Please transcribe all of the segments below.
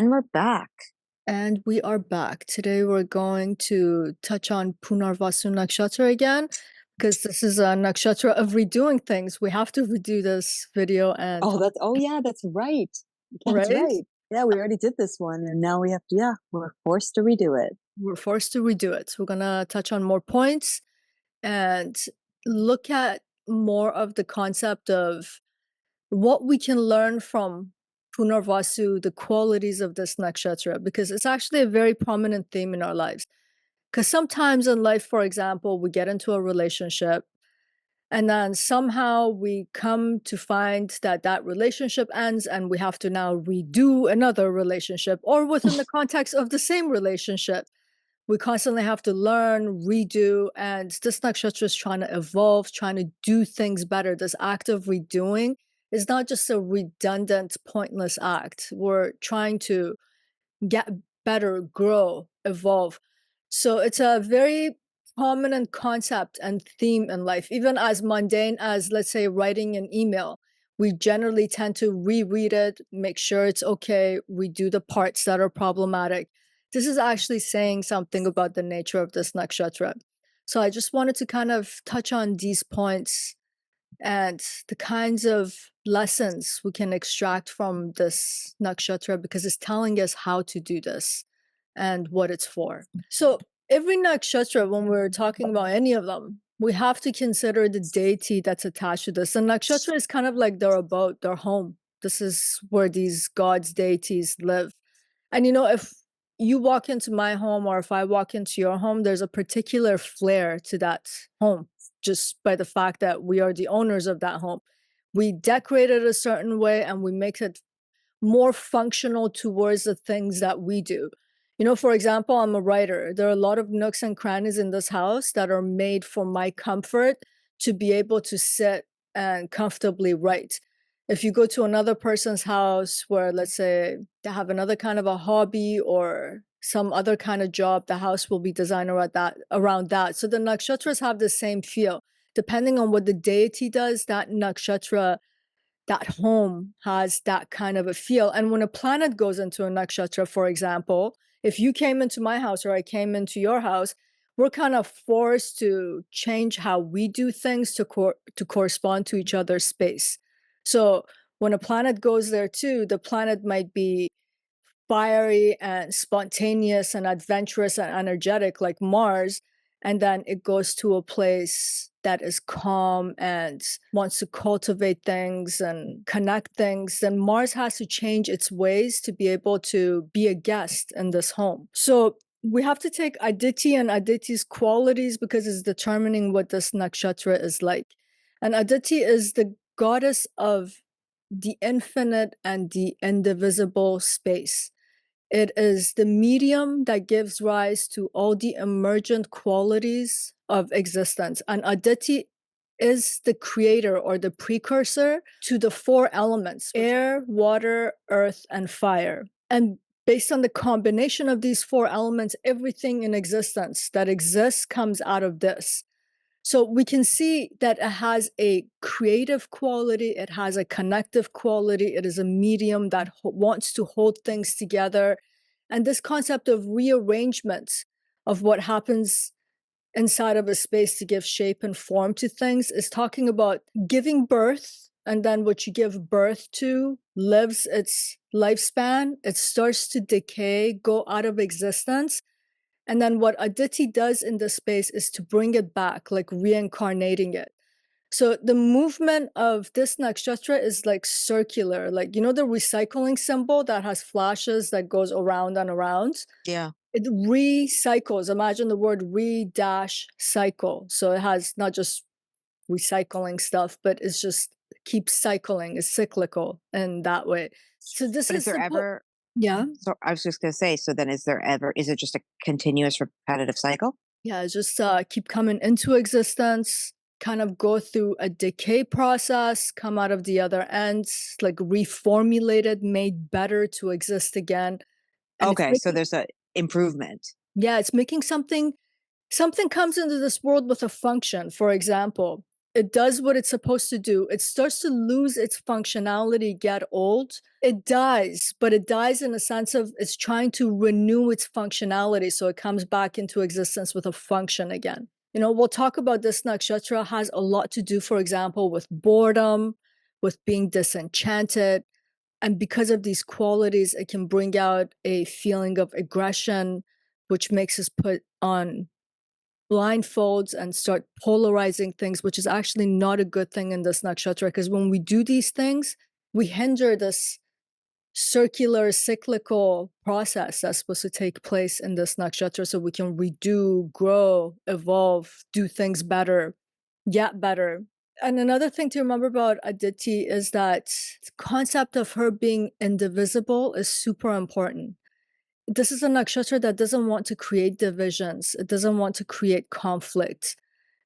And we're back. And we are back. Today we're going to touch on Punarvasu Nakshatra again, because this is a nakshatra of redoing things. We have to redo this video and Yeah, that's right. That's right? right. Yeah, we already did this one and now we have to, we're forced to redo it. We're forced to redo it. So we're gonna touch on more points and look at more of the concept of what we can learn from Punarvasu, the qualities of this nakshatra, because it's actually a very prominent theme in our lives. Because sometimes in life, for example, we get into a relationship and then somehow we come to find that that relationship ends and we have to now redo another relationship, or within the context of the same relationship. We constantly have to learn, redo, and this nakshatra is trying to evolve, trying to do things better. This act of redoing is not just a redundant, pointless act. We're trying to get better, grow, evolve. So it's a very prominent concept and theme in life, even as mundane as, let's say, writing an email. We generally tend to reread it, make sure it's okay, redo the parts that are problematic. This is actually saying something about the nature of this nakshatra. So I just wanted to kind of touch on these points and the kinds of lessons we can extract from this nakshatra, because it's telling us how to do this and what it's for. So every nakshatra, when we're talking about any of them, we have to consider the deity that's attached to this. The nakshatra is kind of like their abode, their home. This is where these gods, deities live. And if you walk into my home or if I walk into your home, there's a particular flair to that home, just by the fact that we are the owners of that home. We decorate it a certain way and we make it more functional towards the things that we do. For example, I'm a writer. There are a lot of nooks and crannies in this house that are made for my comfort to be able to sit and comfortably write. If you go to another person's house where, let's say, they have another kind of a hobby or some other kind of job, the house will be designed around that. So the nakshatras have the same feel. Depending on what the deity does, that nakshatra, that home has that kind of a feel. And when a planet goes into a nakshatra, for example, if you came into my house or I came into your house, we're kind of forced to change how we do things to correspond to each other's space. So when a planet goes there too, the planet might be fiery and spontaneous and adventurous and energetic like Mars, and then it goes to a place that is calm and wants to cultivate things and connect things, then Mars has to change its ways to be able to be a guest in this home. So we have to take Aditi and Aditi's qualities because it's determining what this nakshatra is like. And Aditi is the goddess of the infinite and the indivisible space. It is the medium that gives rise to all the emergent qualities of existence. And Aditi is the creator or the precursor to the four elements: air, water, earth, and fire. And based on the combination of these four elements, everything in existence that exists comes out of this. So we can see that it has a creative quality, it has a connective quality, it is a medium that wants to hold things together. And this concept of rearrangement of what happens inside of a space to give shape and form to things is talking about giving birth, and then what you give birth to lives its lifespan, it starts to decay, go out of existence. And then what Aditi does in this space is to bring it back, like reincarnating it. So the movement of this nakshatra is like circular, like, the recycling symbol that has flashes that goes around and around. Yeah. It recycles. Imagine the word re-cycle. So it has not just recycling stuff, but it's just keeps cycling. It's cyclical in that way. So this But is is there ever, yeah. so I was just going to say, so then is it just a continuous repetitive cycle? Yeah, just keep coming into existence, kind of go through a decay process, come out of the other end, like reformulated, made better to exist again. And it's Okay. So making, there's a improvement. yeah, it's making something comes into this world with a function. For example, It does what it's supposed to do. It starts to lose its functionality, get old. It dies, but it dies in a sense of it's trying to renew its functionality. So it comes back into existence with a function again. You know, we'll talk about this nakshatra has a lot to do, for example, with boredom, with being disenchanted. And because of these qualities, it can bring out a feeling of aggression, which makes us put on blindfolds and start polarizing things, which is actually not a good thing in this nakshatra, because when we do these things, we hinder this circular cyclical process that's supposed to take place in this nakshatra, so we can redo, grow, evolve, do things better, get better. And another thing to remember about Aditi is that the concept of her being indivisible is super important. This is a nakshatra that doesn't want to create divisions. It doesn't want to create conflict.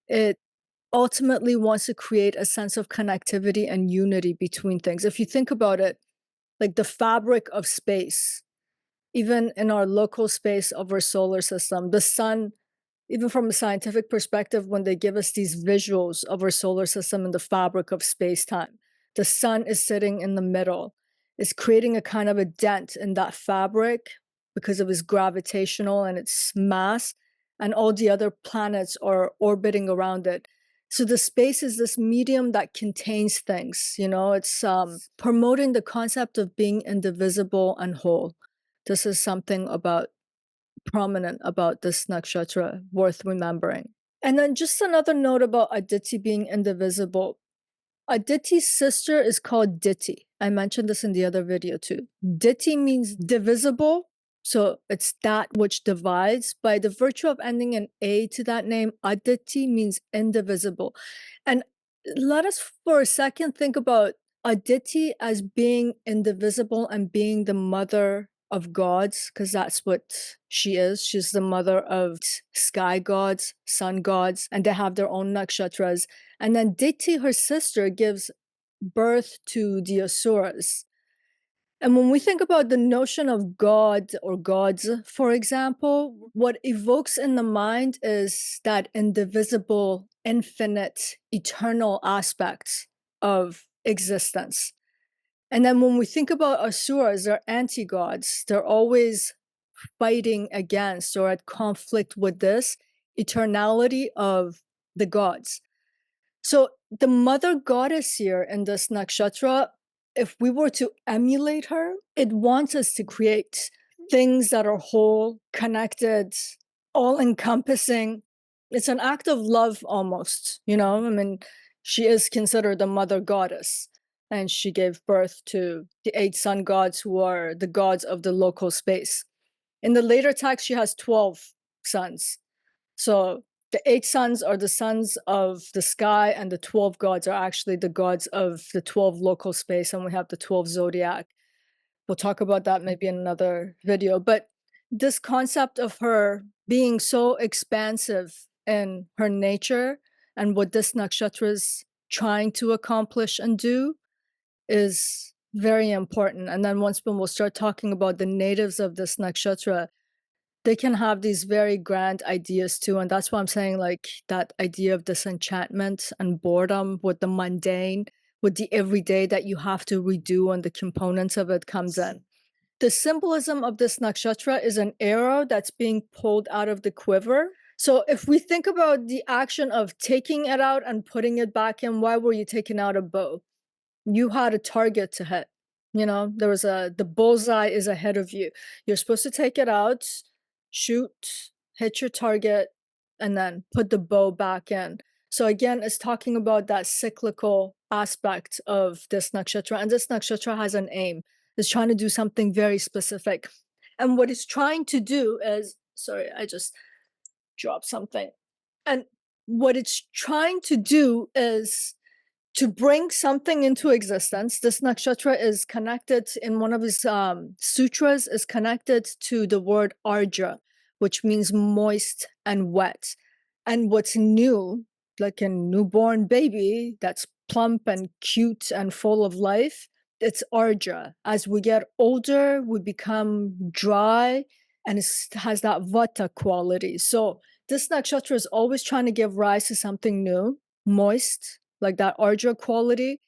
It ultimately wants to create a sense of connectivity and unity between things. If you think about it, like the fabric of space, even in our local space of our solar system, the sun, even from a scientific perspective, when they give us these visuals of our solar system and the fabric of space-time, the sun is sitting in the middle. It's creating a kind of a dent in that fabric because of its gravitational and its mass, and all the other planets are orbiting around it. So the space is this medium that contains things, you know, it's promoting the concept of being indivisible and whole. This is something about prominent about this nakshatra worth remembering. And then just another note about Aditi being indivisible. Aditi's sister is called Diti. I mentioned this in the other video too. Diti means divisible, so it's that which divides. By the virtue of ending an A to that name, Aditi means indivisible. And let us for a second think about Aditi as being indivisible and being the mother of gods, because that's what she is. She's the mother of sky gods, sun gods, and they have their own nakshatras. And then Diti, her sister, gives birth to the Asuras. And when we think about the notion of God or gods, for example, what evokes in the mind is that indivisible, infinite, eternal aspect of existence. And then when we think about Asuras, they're anti-gods. They're always fighting against or at conflict with this eternality of the gods. So the mother goddess here in this nakshatra, if we were to emulate her, it wants us to create things that are whole, connected, all-encompassing. It's an act of love almost, you know? I mean, she is considered the mother goddess, and she gave birth to the 8 sun gods who are the gods of the local space. In the later text, she has 12 sons. So the 8 sons are the sons of the sky, and the 12 gods are actually the gods of the 12 local space, and we have the 12 zodiac. We'll talk about that maybe in another video. But this concept of her being so expansive in her nature and what this nakshatra is trying to accomplish and do is very important. And then once we'll start talking about the natives of this nakshatra, they can have these very grand ideas too. And that's why I'm saying, like, that idea of disenchantment and boredom with the mundane, with the everyday that you have to redo and the components of it comes in. The symbolism of this nakshatra is an arrow that's being pulled out of the quiver. So if we think about the action of taking it out and putting it back in, why were you taking out a bow? You had a target to hit. You know, there was the bullseye is ahead of you. You're supposed to take it out, shoot, hit your target, and then put the bow back in. So again, it's talking about that cyclical aspect of this nakshatra. And this nakshatra has an aim. It's trying to do something very specific. And what it's trying to do is, sorry, I just dropped something. And what it's trying to do is to bring something into existence. This nakshatra is connected in one of his sutras, is connected to the word arja, which means moist and wet. And what's new, like a newborn baby that's plump and cute and full of life, it's arja. As we get older, we become dry, and it has that vata quality. So this nakshatra is always trying to give rise to something new, moist, like that Ardra quality,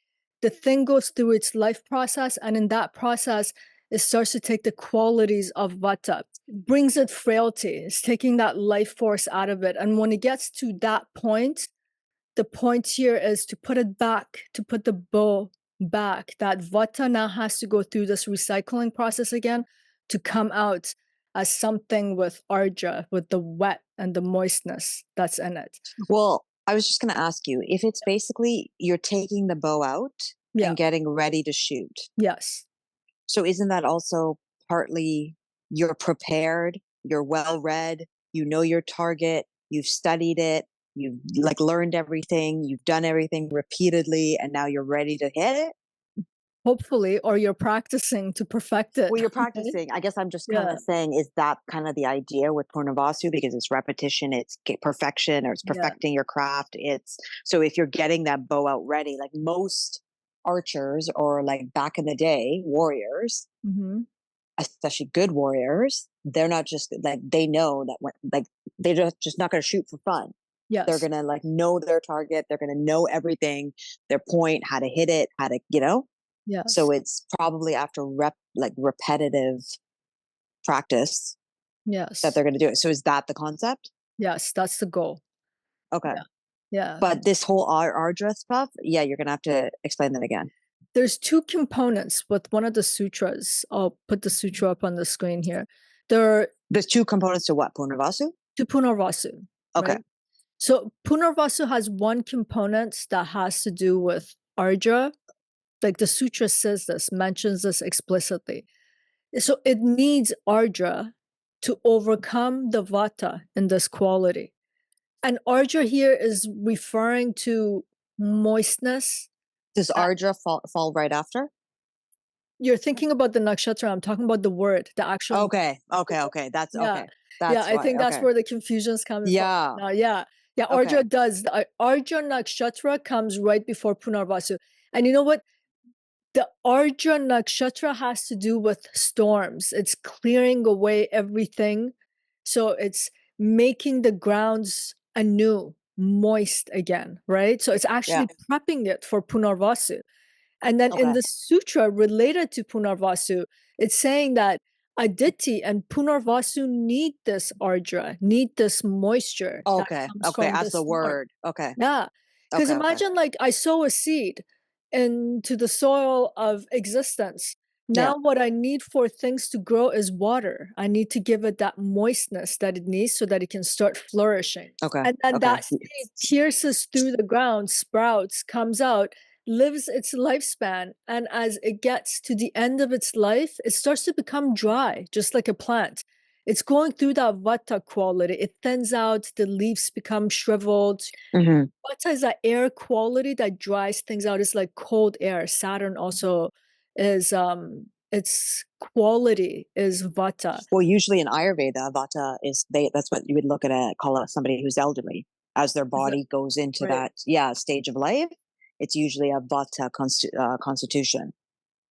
the thing goes through its life process, and in that process, it starts to take the qualities of Vata, brings it frailty, it's taking that life force out of it. And when it gets to that point, the point here is to put it back, to put the bow back. That Vata now has to go through this recycling process again to come out as something with Ardra, with the wet and the moistness that's in it. Well, I was just going to ask you if it's basically you're taking the bow out Yeah. and getting ready to shoot. Yes. So isn't that also partly you're prepared, you're well read, you know your target, you've studied it, you've like learned everything, you've done everything repeatedly, and now you're ready to hit it? Hopefully, or you're practicing to perfect it. Well, you're right? practicing. I guess I'm just kind Yeah. of saying, is that kind of the idea with Purnavasu? Because it's repetition, it's perfection, or it's Yeah. perfecting your craft. It's so if you're getting that bow out ready, like most archers or like back in the day, warriors, Mm-hmm. especially good warriors, they're not just like they know that when like they're just not going to shoot for fun. Yes. They're going to like know their target. They're going to know everything, their point, how to hit it, how to, you know. Yes. So it's probably after repetitive practice Yes. that they're going to do it. So is that the concept? Yes, that's the goal. Okay. Yeah. Yeah. But this whole Ardra stuff, yeah, you're going to have to explain that again. There's two components with one of the sutras. I'll put the sutra up on the screen here. There's two components to what? Punarvasu? To Punarvasu. Okay. Right? So Punarvasu has one component that has to do with Ardra. Like the sutra says this, mentions this explicitly. So it needs Ardra to overcome the Vata in this quality. And Ardra here is referring to moistness. Does Ardra fall right after? You're thinking about the nakshatra. I'm talking about the word, the actual. Okay. That's Yeah. okay. Yeah, That's I why. think that's Okay. where the confusion's coming Yeah. from. Yeah. Yeah, Okay. Ardra does. Ardra nakshatra comes right before Punarvasu. And you know what? The Ardra nakshatra has to do with storms. It's clearing away everything. So it's making the grounds anew, moist again, right? So it's actually prepping it for Punarvasu. And then in Okay. the sutra related to Punarvasu, it's saying that Aditi and Punarvasu need this Ardra, need this moisture that Okay. comes Okay. from As the the storm. word. Okay. Yeah. Because Okay. imagine like I sow a seed into the soil of existence. Yeah. Now, what I need for things to grow is water. I need to give it that moistness that it needs so that it can start flourishing. Okay. And then Okay. that seed pierces through the ground, sprouts, comes out, lives its lifespan. And as it gets to the end of its life, it starts to become dry, just like a plant. It's going through that vata quality. It thins out, the leaves become shriveled. Mm-hmm. Vata is that air quality that dries things out. It's like cold air. Saturn also is its quality is vata. Well, usually in Ayurveda, Vata is that's what you would look at call it somebody who's elderly. As their body goes into right? that stage of life, it's usually a Vata constitution.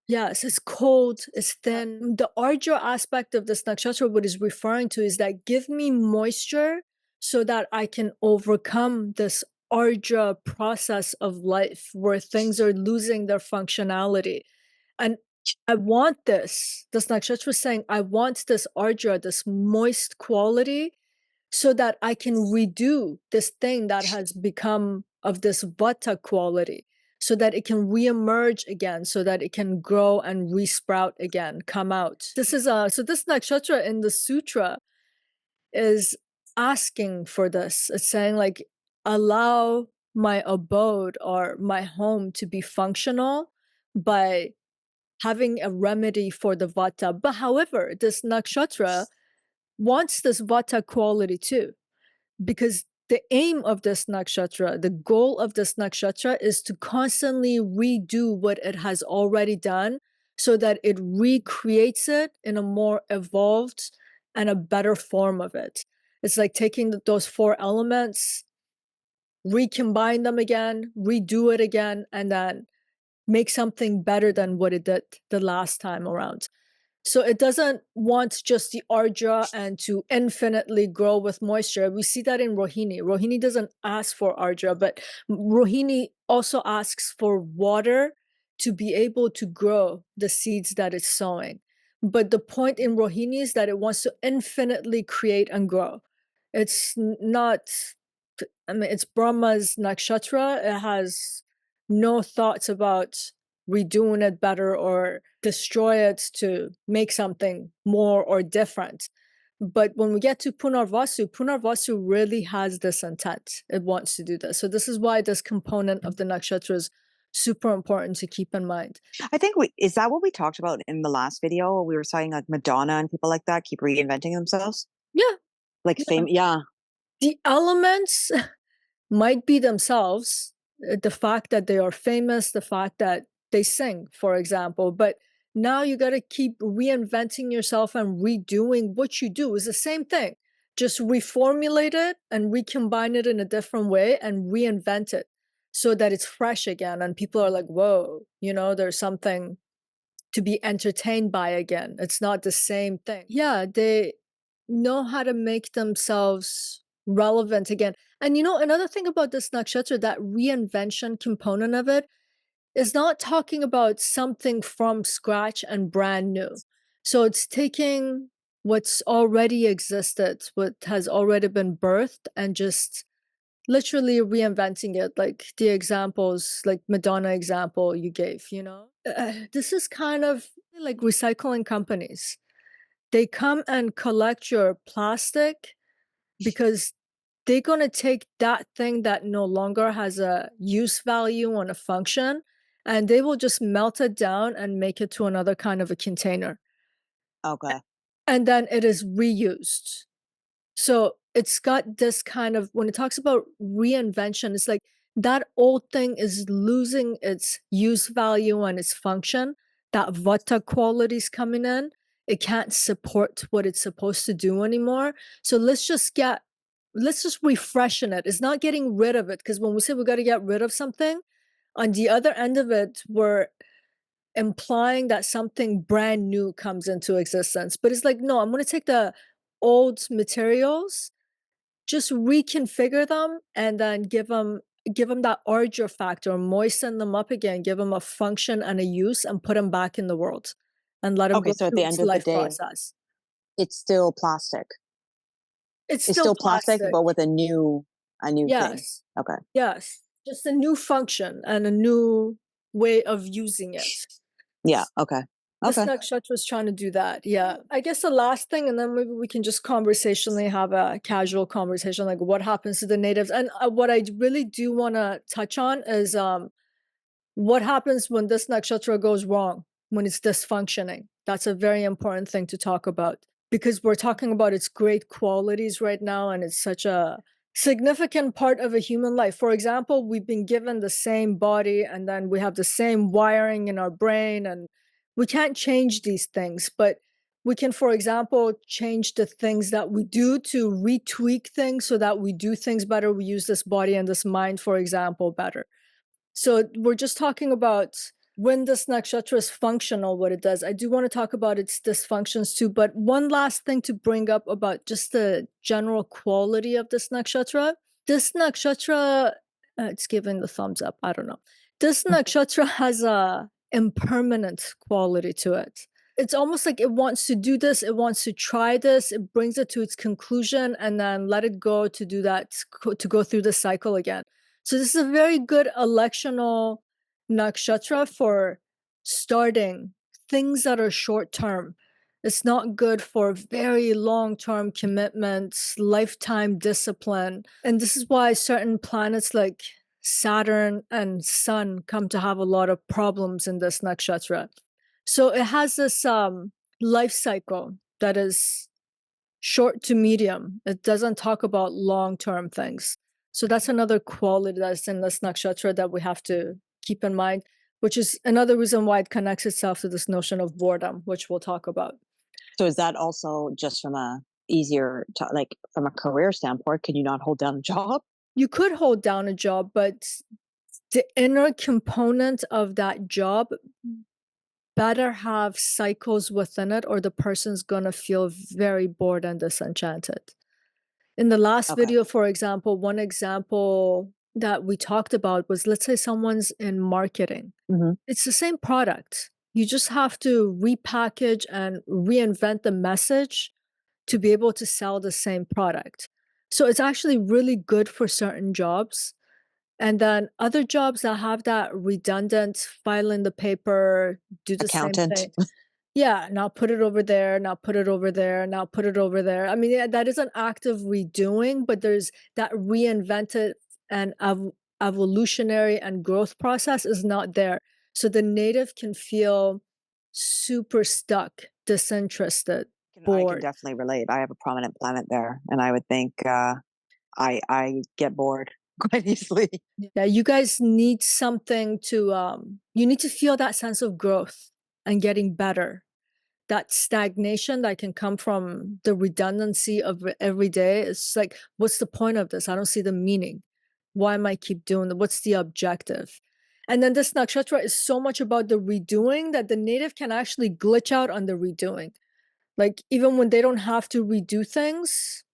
Yes, it's cold, it's thin. The Ardra aspect of this nakshatra, what is referring to is that give me moisture so that I can overcome this Ardra process of life where things are losing their functionality. And I want this nakshatra is saying, I want this Ardra, this moist quality, so that I can redo this thing that has become of this vata quality, so that it can reemerge again, so that it can grow and resprout again, come out. This is so this nakshatra in the sutra is asking for this. It's saying like, allow my abode or my home to be functional by having a remedy for the vata. But however, this nakshatra wants this vata quality too, because the aim of this nakshatra, the goal of this nakshatra is to constantly redo what it has already done so that it recreates it in a more evolved and a better form of it. It's like taking those four elements, recombine them again, redo it again, and then make something better than what it did the last time around. So it doesn't want just the Ardra and to infinitely grow with moisture. We see that in Rohini. Rohini doesn't ask for Ardra, but Rohini also asks for water to be able to grow the seeds that it's sowing. But the point in Rohini is that it wants to infinitely create and grow. It's not, I mean, it's Brahma's nakshatra. It has no thoughts about redoing it better or destroy it to make something more or different. But when we get to Punarvasu, Punarvasu really has this intent. It wants to do this. So this is why this component of the nakshatra is super important to keep in mind. I think is that what we talked about in the last video? We were saying like Madonna and people like that keep reinventing themselves. Yeah. Like fame, yeah. The elements might be themselves, the fact that they are famous, the fact that they sing, for example, but now you got to keep reinventing yourself and redoing what you do is the same thing. Just reformulate it and recombine it in a different way and reinvent it so that it's fresh again. And people are like, whoa, there's something to be entertained by again. It's not the same thing. Yeah, they know how to make themselves relevant again. And another thing about this nakshatra, that reinvention component of it is not talking about something from scratch and brand new. So it's taking what's already existed, what has already been birthed, and just literally reinventing it, like the examples, like Madonna example you gave, this is kind of like recycling companies. They come and collect your plastic because they're going to take that thing that no longer has a use value and a function, and they will just melt it down and make it to another kind of a container. Okay. And then it is reused. So it's got this kind of, when it talks about reinvention, it's like that old thing is losing its use value and its function. That vata quality is coming in. It can't support what it's supposed to do anymore. So let's just refreshen it. It's not getting rid of it, because when we say we got to get rid of something, on the other end of it, we're implying that something brand new comes into existence. But it's like, no, I'm going to take the old materials, just reconfigure them, and then give them that ardra factor, moisten them up again, give them a function and a use, and put them back in the world and let them Okay, go so at through the its end of the life day, process. it's still plastic. It's It's still still plastic, plastic. but with a new thing. Yes. Okay. Yes. Just a new function and a new way of using it. Yeah. Okay. This Okay. nakshatra was trying to do that. Yeah. I guess the last thing, and then maybe we can just conversationally have a casual conversation, like what happens to the natives. And what I really do want to touch on is what happens when this nakshatra goes wrong, when it's dysfunctioning. That's a very important thing to talk about, because we're talking about its great qualities right now, and it's such a significant part of a human life. For example, we've been given the same body, and then we have the same wiring in our brain, and we can't change these things, but we can, for example, change the things that we do to retweak things so that we do things better. We use this body and this mind, for example, better. So we're just talking about when this nakshatra is functional, what it does. I do want to talk about its dysfunctions too, but one last thing to bring up about just the general quality of this nakshatra. This nakshatra, it's giving the thumbs up. I don't know. This nakshatra has a impermanent quality to it. It's almost like it wants to do this, it wants to try this, it brings it to its conclusion, and then let it go to do that, to go through the cycle again. So this is a very good electional nakshatra for starting things that are short term. It's not good for very long term commitments, lifetime discipline. And this is why certain planets like Saturn and Sun come to have a lot of problems in this nakshatra. So it has this life cycle that is short to medium. It doesn't talk about long-term things. So that's another quality that's in this nakshatra that we have to keep in mind, which is another reason why it connects itself to this notion of boredom, which we'll talk about. So is that also just from a like from a career standpoint? Can you not hold down a job? You could hold down a job, but the inner component of that job better have cycles within it, or the person's gonna feel very bored and disenchanted. In the last Okay. video, for example, one example that we talked about was, let's say someone's in marketing. Mhm. It's the same product. You just have to repackage and reinvent the message to be able to sell the same product. So it's actually really good for certain jobs. And then other jobs that have that redundant file in the paper, do the same Accountant. thing. Yeah, now put it over there, now put it over there, now put it over there. I mean, yeah, that is an active redoing, but there's that reinvented and evolutionary and growth process is not there. So the native can feel super stuck, disinterested, I can bored. definitely relate. I have a prominent planet there, and I would think I get bored quite easily. Yeah, you guys need something to you need to feel that sense of growth and getting better. That stagnation that can come from the redundancy of every day. It's like, what's the point of this? I don't see the meaning. Why am I keep doing it? What's the objective? And then this nakshatra is so much about the redoing that the native can actually glitch out on the redoing. Like even when they don't have to redo things,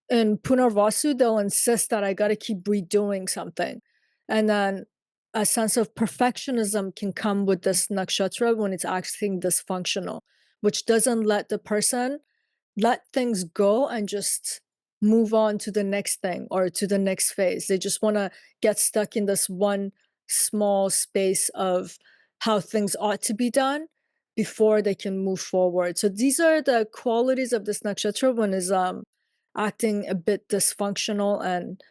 in Punarvasu, they'll insist that I got to keep redoing something. And then a sense of perfectionism can come with this nakshatra when it's acting dysfunctional, which doesn't let the person let things go and just move on to the next thing or to the next phase. They just want to get stuck in this one small space of how things ought to be done before they can move forward. So these are the qualities of this nakshatra when is acting a bit dysfunctional and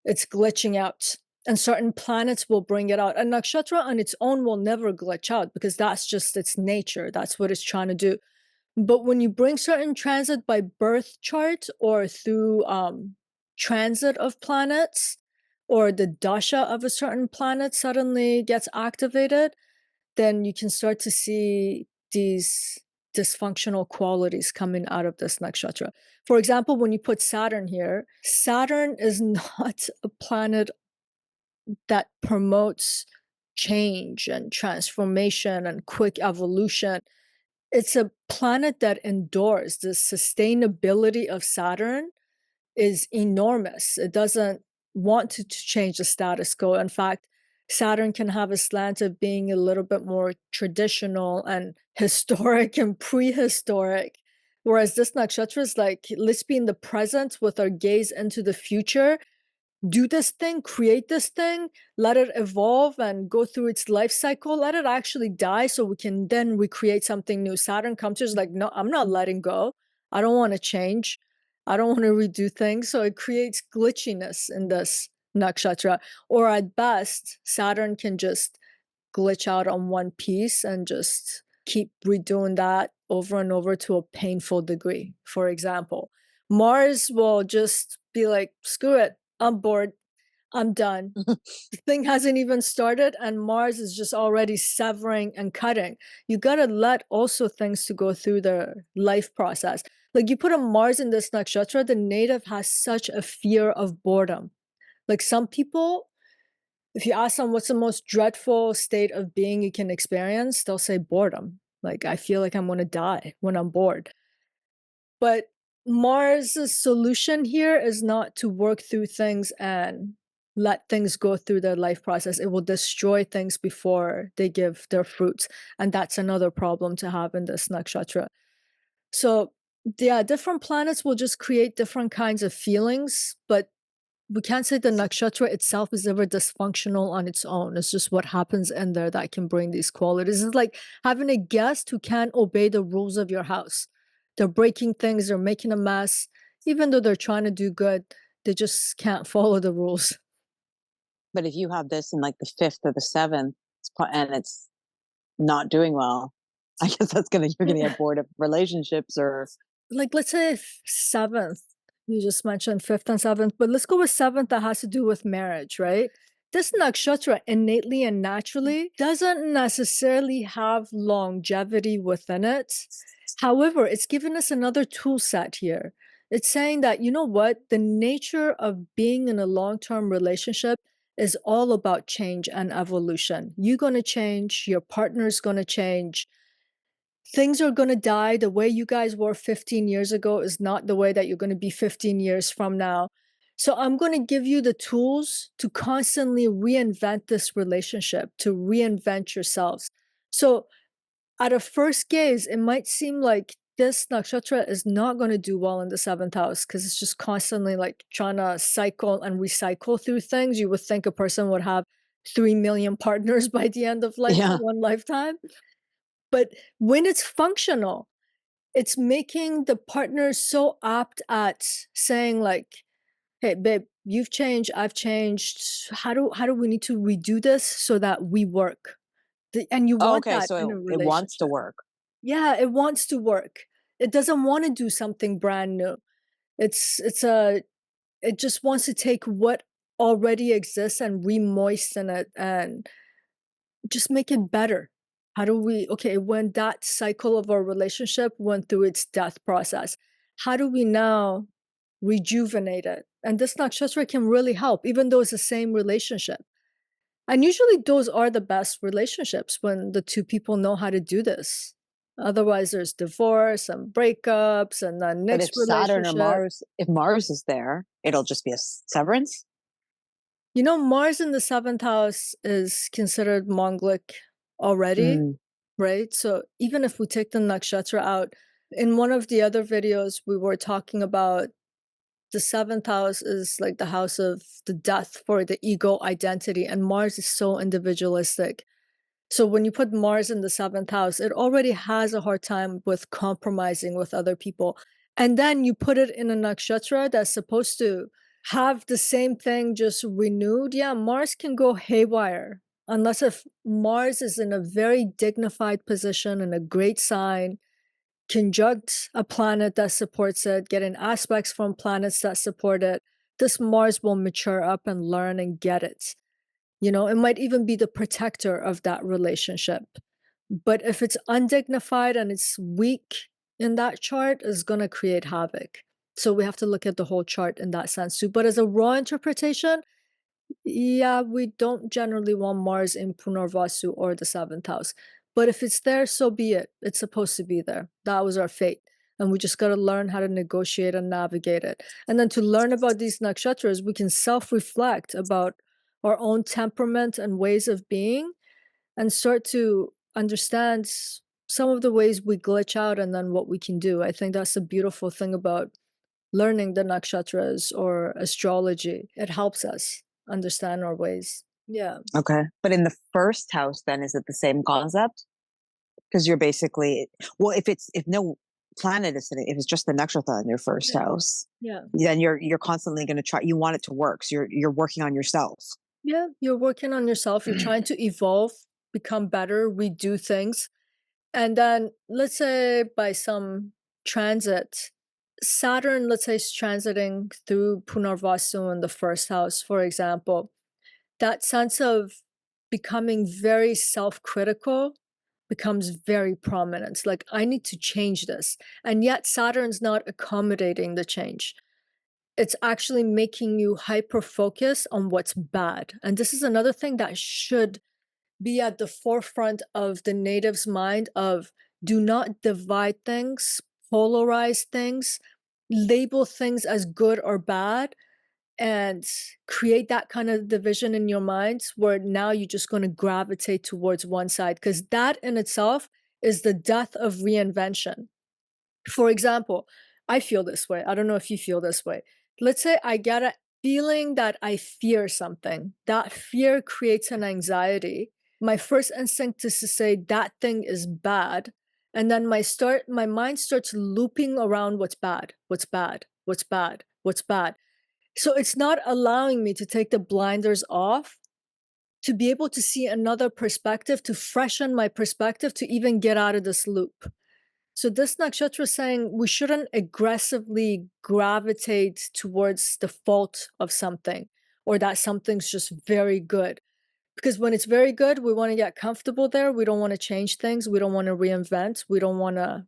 it's glitching out. And certain planets will bring it out. A nakshatra on its own will never glitch out because that's just its nature. That's what it's trying to do. But when you bring certain transit by birth chart or through transit of planets, or the dasha of a certain planet suddenly gets activated, then you can start to see these dysfunctional qualities coming out of this nakshatra. For example, when you put Saturn here, Saturn is not a planet that promotes change and transformation and quick evolution. It's a planet that endures. The sustainability of Saturn is enormous. It doesn't want to change the status quo. In fact, Saturn can have a slant of being a little bit more traditional and historic and prehistoric. Whereas this nakshatra is like, let's be in the present with our gaze into the future, do this thing, create this thing, let it evolve and go through its life cycle, let it actually die so we can then recreate something new. Saturn comes to us like, no, I'm not letting go. I don't want to change. I don't want to redo things. So it creates glitchiness in this nakshatra. Or at best, Saturn can just glitch out on one piece and just keep redoing that over and over to a painful degree. For example, Mars will just be like, screw it, I'm bored, I'm done. The thing hasn't even started and Mars is just already severing and cutting. You got to let also things to go through their life process. Like you put a Mars in this nakshatra, the native has such a fear of boredom. Like some people, if you ask them what's the most dreadful state of being you can experience, they'll say boredom. Like I feel like I'm going to die when I'm bored. But Mars' solution here is not to work through things and let things go through their life process. It will destroy things before they give their fruits. And that's another problem to have in this nakshatra. So, yeah, different planets will just create different kinds of feelings, but we can't say the nakshatra itself is ever dysfunctional on its own. It's just what happens in there that can bring these qualities. It's like having a guest who can't obey the rules of your house. They're breaking things, they're making a mess. Even though they're trying to do good, they just can't follow the rules. But if you have this in like the fifth or the seventh, and it's not doing well, I guess you're gonna get bored of relationships or Like, let's say seventh, you just mentioned fifth and seventh, but let's go with seventh that has to do with marriage, right? This nakshatra innately and naturally doesn't necessarily have longevity within it. However, it's given us another tool set here. It's saying that, you know what, the nature of being in a long term relationship is all about change and evolution. You're going to change, your partner's going to change. Things are going to die. The way you guys were 15 years ago is not the way that you're going to be 15 years from now. So I'm going to give you the tools to constantly reinvent this relationship, to reinvent yourselves. So at a first gaze, it might seem like this nakshatra is not going to do well in the seventh house because it's just constantly like trying to cycle and recycle through things. You would think a person would have 3 million partners by the end of Yeah. one lifetime. But when it's functional, it's making the partner so apt at saying like, hey, babe, you've changed, I've changed. How do we need to redo this so that we work? And you Oh, want okay, that in a so it wants to relationship. work. Yeah, it wants to work. It doesn't want to do something brand new. It just wants to take what already exists and re-moisten it and just make it better. How do we, okay, when that cycle of our relationship went through its death process, how do we now rejuvenate it? And this nakshatra can really help, even though it's the same relationship. And usually those are the best relationships when the two people know how to do this. Otherwise, there's divorce and breakups and the But next if Saturn or relationship. Mars, if Mars is there, it'll just be a severance. You know, Mars in the seventh house is considered Mongolic already, Mm, right? So even if we take the nakshatra out, in one of the other videos, we were talking about the seventh house is like the house of the death for the ego identity, and Mars is so individualistic. So when you put Mars in the seventh house, it already has a hard time with compromising with other people. And then you put it in a nakshatra that's supposed to have the same thing just renewed. Yeah, Mars can go haywire unless if Mars is in a very dignified position in a great sign, conjunct a planet that supports it, getting aspects from planets that support it. This Mars will mature up and learn and get it. You know, it might even be the protector of that relationship. But if it's undignified and it's weak in that chart, it's going to create havoc. So we have to look at the whole chart in that sense too. But as a raw interpretation, yeah, we don't generally want Mars in Punarvasu or the seventh house. But if it's there, so be it. It's supposed to be there. That was our fate. And we just got to learn how to negotiate and navigate it. And then to learn about these nakshatras, we can self reflect about our own temperament and ways of being and start to understand some of the ways we glitch out and then what we can do. I think that's the beautiful thing about learning the nakshatras or astrology. It helps us understand our ways. Yeah. okay. But in the first house, then is it the same concept? Because you're basically, well, if no planet is sitting, if it's just the nakshatra in your first Yeah. house, Yeah. then you're constantly going to try. You want it to work, so you're working on yourself. Yeah. You're working on yourself. You're trying to evolve, become better, redo things. And then let's say by some transit, Saturn, let's say, is transiting through Punarvasu in the first house, for example. That sense of becoming very self-critical becomes very prominent. Like, I need to change this. And yet Saturn's not accommodating the change. It's actually making you hyper focus on what's bad. And this is another thing that should be at the forefront of the native's mind of do not divide things, polarize things, label things as good or bad, and create that kind of division in your minds where now you're just going to gravitate towards one side, because that in itself is the death of reinvention. For example, I feel this way. I don't know if you feel this way. Let's say I get a feeling that I fear something. That fear creates an anxiety. My first instinct is to say that thing is bad. And then my mind starts looping around what's bad, what's bad, what's bad, what's bad. So it's not allowing me to take the blinders off, to be able to see another perspective, to freshen my perspective, to even get out of this loop. So this nakshatra is saying we shouldn't aggressively gravitate towards the fault of something or that something's just very good. Because when it's very good, we want to get comfortable there. We don't want to change things. We don't want to reinvent. We don't want to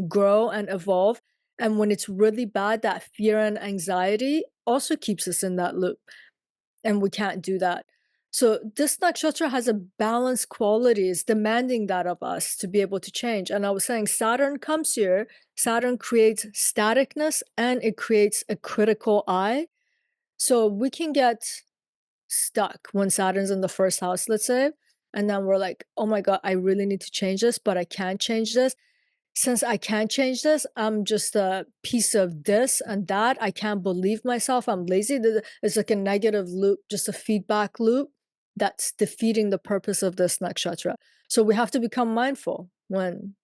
grow and evolve. And when it's really bad, that fear and anxiety also keeps us in that loop. and we can't do that. So this nakshatra has a balanced qualities demanding that of us to be able to change. And I was saying Saturn comes here, Saturn creates staticness and it creates a critical eye. So we can get stuck when Saturn's in the first house, let's say, and then we're like, oh my God, I really need to change this, but I can't change this. Since I can't change this, I'm just a piece of this and that. I can't believe myself. I'm lazy. It's like a negative loop, just a feedback loop that's defeating the purpose of this nakshatra. So we have to become mindful when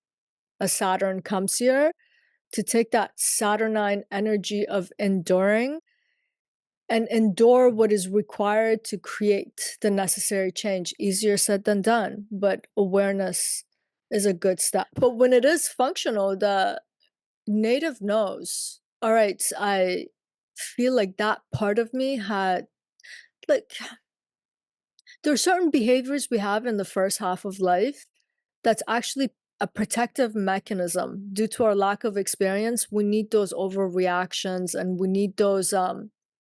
a Saturn comes here to take that Saturnine energy of enduring and endure what is required to create the necessary change. Easier said than done, but awareness is a good step. But when it is functional, the native knows, all right, I feel like that part of me had, like, there are certain behaviors we have in the first half of life that's actually a protective mechanism. Due to our lack of experience, we need those overreactions and we need those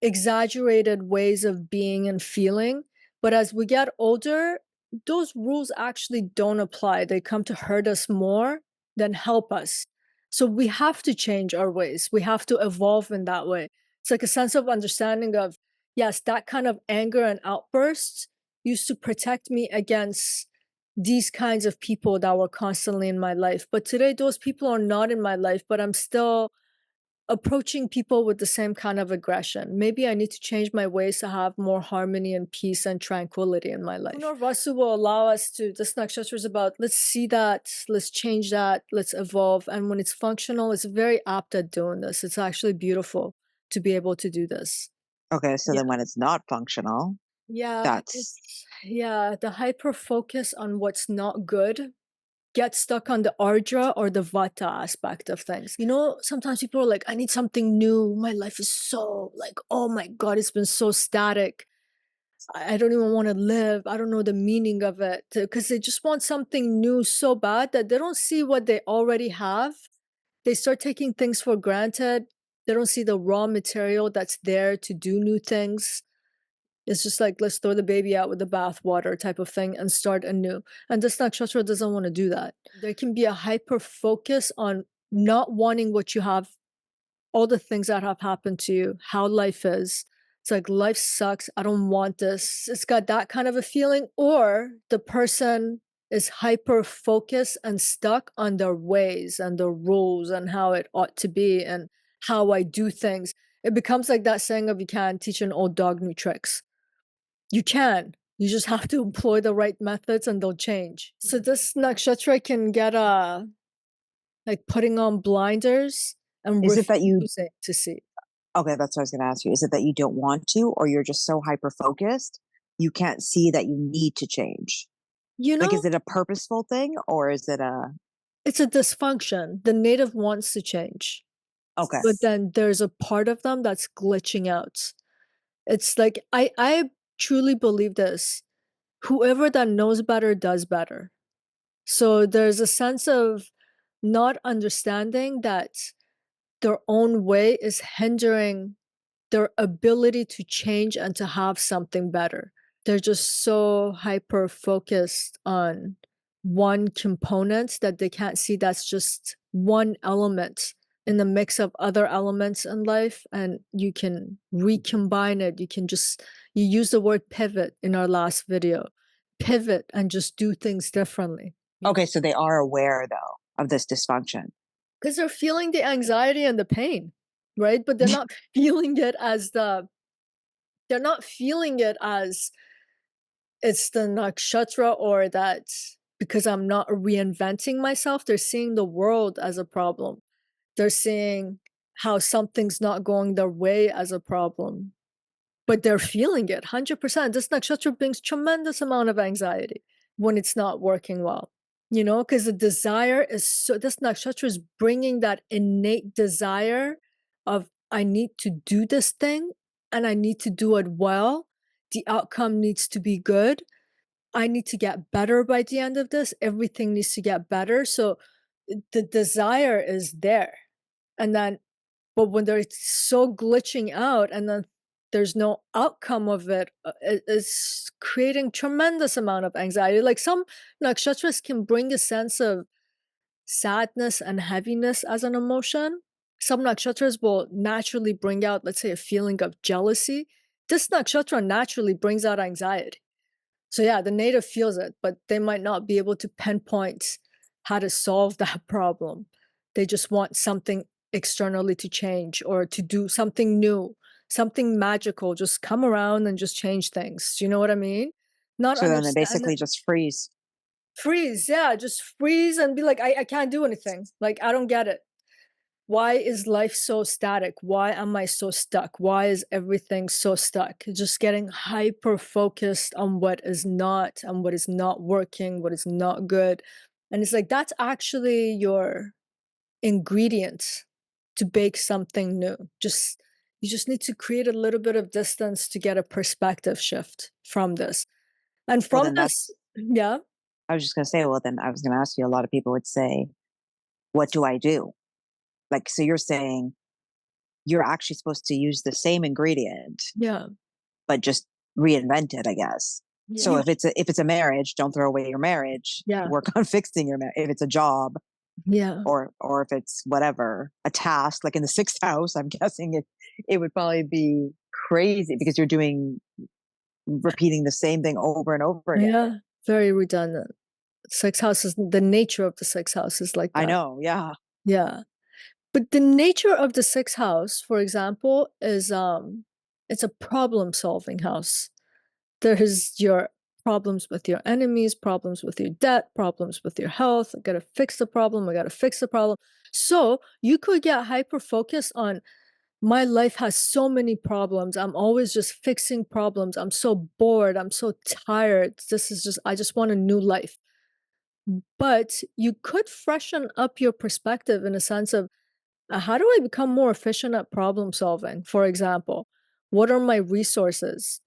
exaggerated ways of being and feeling. But as we get older, those rules actually don't apply. They come to hurt us more than help us. So we have to change our ways. We have to evolve in that way. It's like a sense of understanding of, yes, that kind of anger and outbursts used to protect me against these kinds of people that were constantly in my life. But today, those people are not in my life, but I'm still approaching people with the same kind of aggression. Maybe I need to change my ways to have more harmony and peace and tranquility in my life. Punarvasu will allow us to, this nakshatra is about, let's see that, let's change that, let's evolve. And when it's functional, it's very apt at doing this. It's actually beautiful to be able to do this. Okay, so then when it's not functional, that's the hyper focus on what's not good, get stuck on the ardra or the vata aspect of things. You know, sometimes people are like, I need something new. My life is so like, oh my God, it's been so static. I don't even want to live. I don't know the meaning of it, because they just want something new so bad that they don't see what they already have. They start taking things for granted. They don't see the raw material that's there to do new things. It's just like, let's throw the baby out with the bathwater type of thing and start anew. And this nakshatra doesn't want to do that. There can be a hyper focus on not wanting what you have, all the things that have happened to you, how life is. It's like, life sucks. I don't want this. It's got that kind of a feeling. Or the person is hyper focused and stuck on their ways and their rules and how it ought to be and how I do things. It becomes like that saying of, you can't teach an old dog new tricks. You can. You just have to employ the right methods and they'll change. So this nakshatra can get like putting on blinders and is it that you refusing to see. okay, that's what I was gonna ask you. Is it that you don't want to, or you're just so hyper focused you can't see that you need to change? You Like, know, is it a purposeful thing or is it it's a dysfunction. The native wants to change, okay? but then there's a part of them that's glitching out. It's like, I truly believe this. Whoever that knows better does better. So there's a sense of not understanding that their own way is hindering their ability to change and to have something better. They're just so hyper focused on one component that they can't see that's just one element in the mix of other elements in life, and you can recombine it. You use the word pivot in our last video. Pivot and just do things differently. Okay, so they are aware though of this dysfunction. Because they're feeling the anxiety and the pain, right? But they're not feeling it as it's the nakshatra, or that because I'm not reinventing myself. They're seeing the world as a problem. They're seeing how something's not going their way as a problem, but they're feeling it 100%. This nakshatra brings tremendous amount of anxiety when it's not working well, because the desire is so, this nakshatra is bringing that innate desire of, I need to do this thing and I need to do it well. The outcome needs to be good. I need to get better by the end of this. Everything needs to get better. So the desire is there. And then, but when they're so glitching out, and then there's no outcome of it, it's creating tremendous amount of anxiety. Like some nakshatras can bring a sense of sadness and heaviness as an emotion. Some nakshatras will naturally bring out, let's say, a feeling of jealousy. This nakshatra naturally brings out anxiety. So yeah, the native feels it, but they might not be able to pinpoint how to solve that problem. They just want something externally to change or to do something new, something magical, just come around and just change things. Do you know what I mean? Not So then they understand it. basically just freeze. Freeze, yeah, just freeze and be like, I can't do anything. Like, I don't get it. Why is life so static? Why am I so stuck? Why is everything so stuck? Just getting hyper focused on what is not and what is not working, what is not good. And it's like, that's actually your ingredients to bake something new. You just need to create a little bit of distance to get a perspective shift from this. And Well, from then this, that's, yeah, I was just going to say, well, then I was going to ask you, a lot of people would say, what do I do? Like, so you're saying you're actually supposed to use the same ingredient, yeah, but just reinvent it, I guess. So yeah, if it's a marriage, don't throw away your marriage. yeah, Work on fixing your marriage. If it's a job, yeah. or if it's whatever, a task, like in the sixth house, I'm guessing it would probably be crazy because you're doing repeating the same thing over and over again. Yeah, very redundant. Sixth house is the nature of the sixth house is like I that. know, yeah. Yeah. But the nature of the sixth house, for example, is it's a problem solving house. There's your problems with your enemies, problems with your debt, problems with your health. I gotta fix the problem, I gotta fix the problem. So you could get hyper focused on my life has so many problems. I'm always just fixing problems. I'm so bored. I'm so tired. This is just, I just want a new life. But you could freshen up your perspective in a sense of how do I become more efficient at problem solving? For example, what are my resources?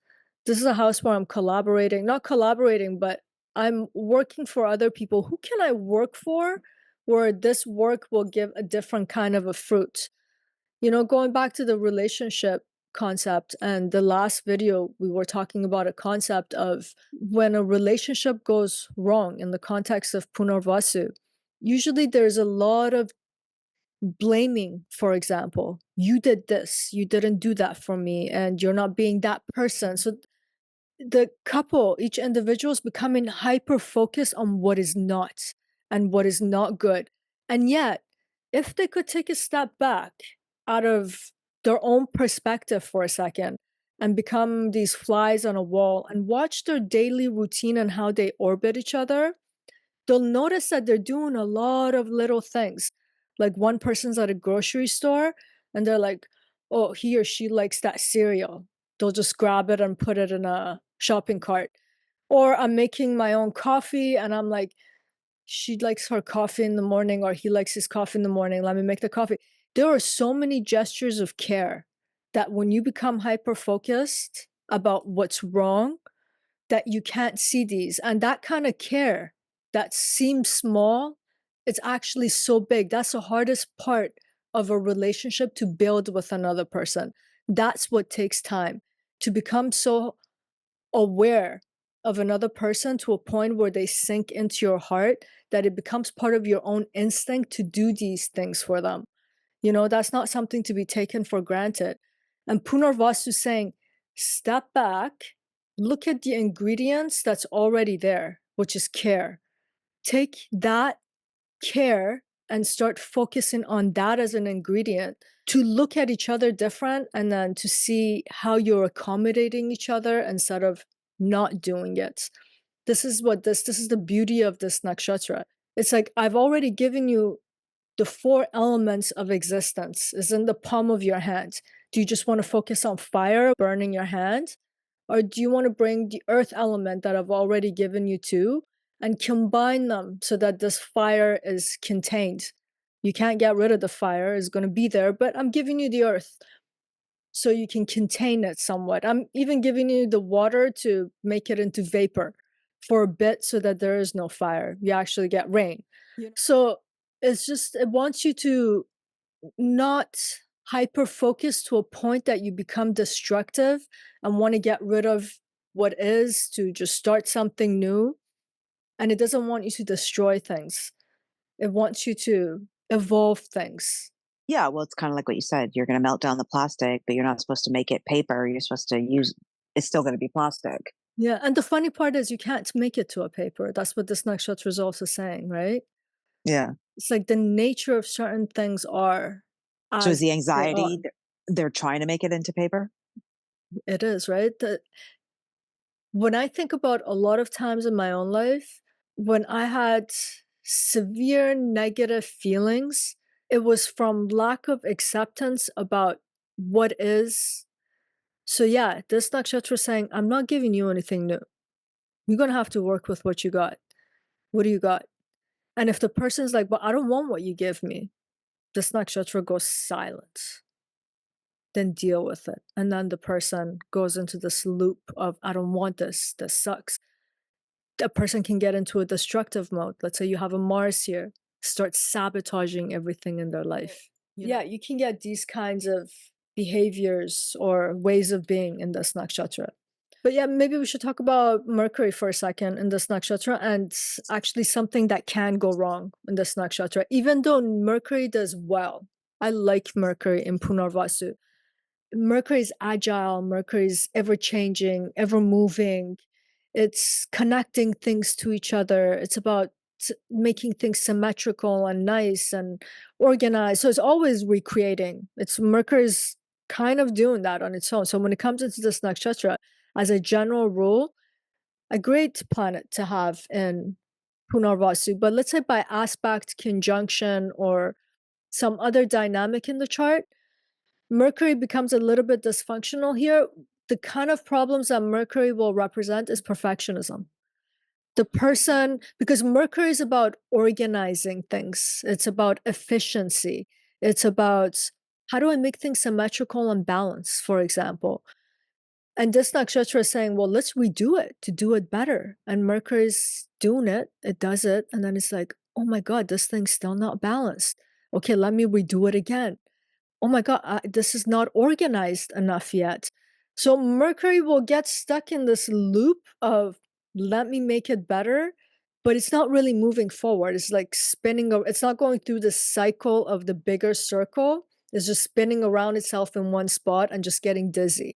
This is a house where I'm collaborating, not collaborating, but I'm working for other people. Who can I work for where this work will give a different kind of a fruit? You know, going back to the relationship concept and the last video, we were talking about a concept of when a relationship goes wrong in the context of Punarvasu, usually there's a lot of blaming, for example. You did this, you didn't do that for me, and you're not being that person. So the couple, each individual is becoming hyper focused on what is not and what is not good. And yet, if they could take a step back out of their own perspective for a second and become these flies on a wall and watch their daily routine and how they orbit each other, they'll notice that they're doing a lot of little things. Like one person's at a grocery store and they're like, oh, he or she likes that cereal. They'll just grab it and put it in a shopping cart. Or I'm making my own coffee and I'm like, she likes her coffee in the morning or he likes his coffee in the morning. Let me make the coffee. There are so many gestures of care that when you become hyper focused about what's wrong, that you can't see these. And that kind of care that seems small, it's actually so big. That's the hardest part of a relationship to build with another person. That's what takes time to become so aware of another person to a point where they sink into your heart that it becomes part of your own instinct to do these things for them. You know, that's not something to be taken for granted. And Punarvasu saying, step back, look at the ingredients that's already there, which is care. Take that care and start focusing on that as an ingredient to look at each other different and then to see how you're accommodating each other instead of not doing it. This is the beauty of this nakshatra. It's like I've already given you the four elements of existence is in the palm of your hand. Do you just want to focus on fire burning your hand? Or do you want to bring the earth element that I've already given you to and combine them so that this fire is contained? You can't get rid of the fire, it's going to be there, but I'm giving you the earth so you can contain it somewhat. I'm even giving you the water to make it into vapor for a bit so that there is no fire. You actually get rain. So it's just, it wants you to not hyper focused to a point that you become destructive and want to get rid of what is to just start something new. And it doesn't want you to destroy things. It wants you to evolve things. Yeah, well, it's kind of like what you said. You're going to melt down the plastic, but you're not supposed to make it paper. You're supposed to use it's still going to be plastic. Yeah, and the funny part is you can't make it to a paper. That's what this nakshatra is also saying, right? Yeah. It's like the nature of certain things are So is as the they are. anxiety they're trying to make it into paper? It is, right? When I think about a lot of times in my own life, when I had severe negative feelings, it was from lack of acceptance about what is. So yeah, this nakshatra is saying, I'm not giving you anything new. You're going to have to work with what you got. What do you got? And if the person's like, but I don't want what you give me, this nakshatra goes silent. Then deal with it. And then the person goes into this loop of, I don't want this. This sucks. A person can get into a destructive mode. Let's say you have a Mars here, start sabotaging everything in their life. Yeah, you can get these kinds of behaviors or ways of being in this nakshatra. But yeah, maybe we should talk about Mercury for a second in this nakshatra, and actually something that can go wrong in this nakshatra. Even though Mercury does well, I like Mercury in Punarvasu. Mercury is agile, Mercury is ever changing, ever moving. It's connecting things to each other. It's about making things symmetrical and nice and organized. So it's always recreating. It's Mercury's kind of doing that on its own. So when it comes into this nakshatra, as a general rule, a great planet to have in Punarvasu. But let's say by aspect, conjunction, or some other dynamic in the chart, Mercury becomes a little bit dysfunctional here. The kind of problems that Mercury will represent is perfectionism. The person, because Mercury is about organizing things, it's about efficiency, it's about how do I make things symmetrical and balanced, for example. And this nakshatra is saying, well, let's redo it to do it better. And Mercury's doing it, it does it. And then it's like, oh my God, this thing's still not balanced. Okay, let me redo it again. Oh my God, this is not organized enough yet. So Mercury will get stuck in this loop of let me make it better, but it's not really moving forward. It's like spinning, it's not going through the cycle of the bigger circle. It's just spinning around itself in one spot and just getting dizzy.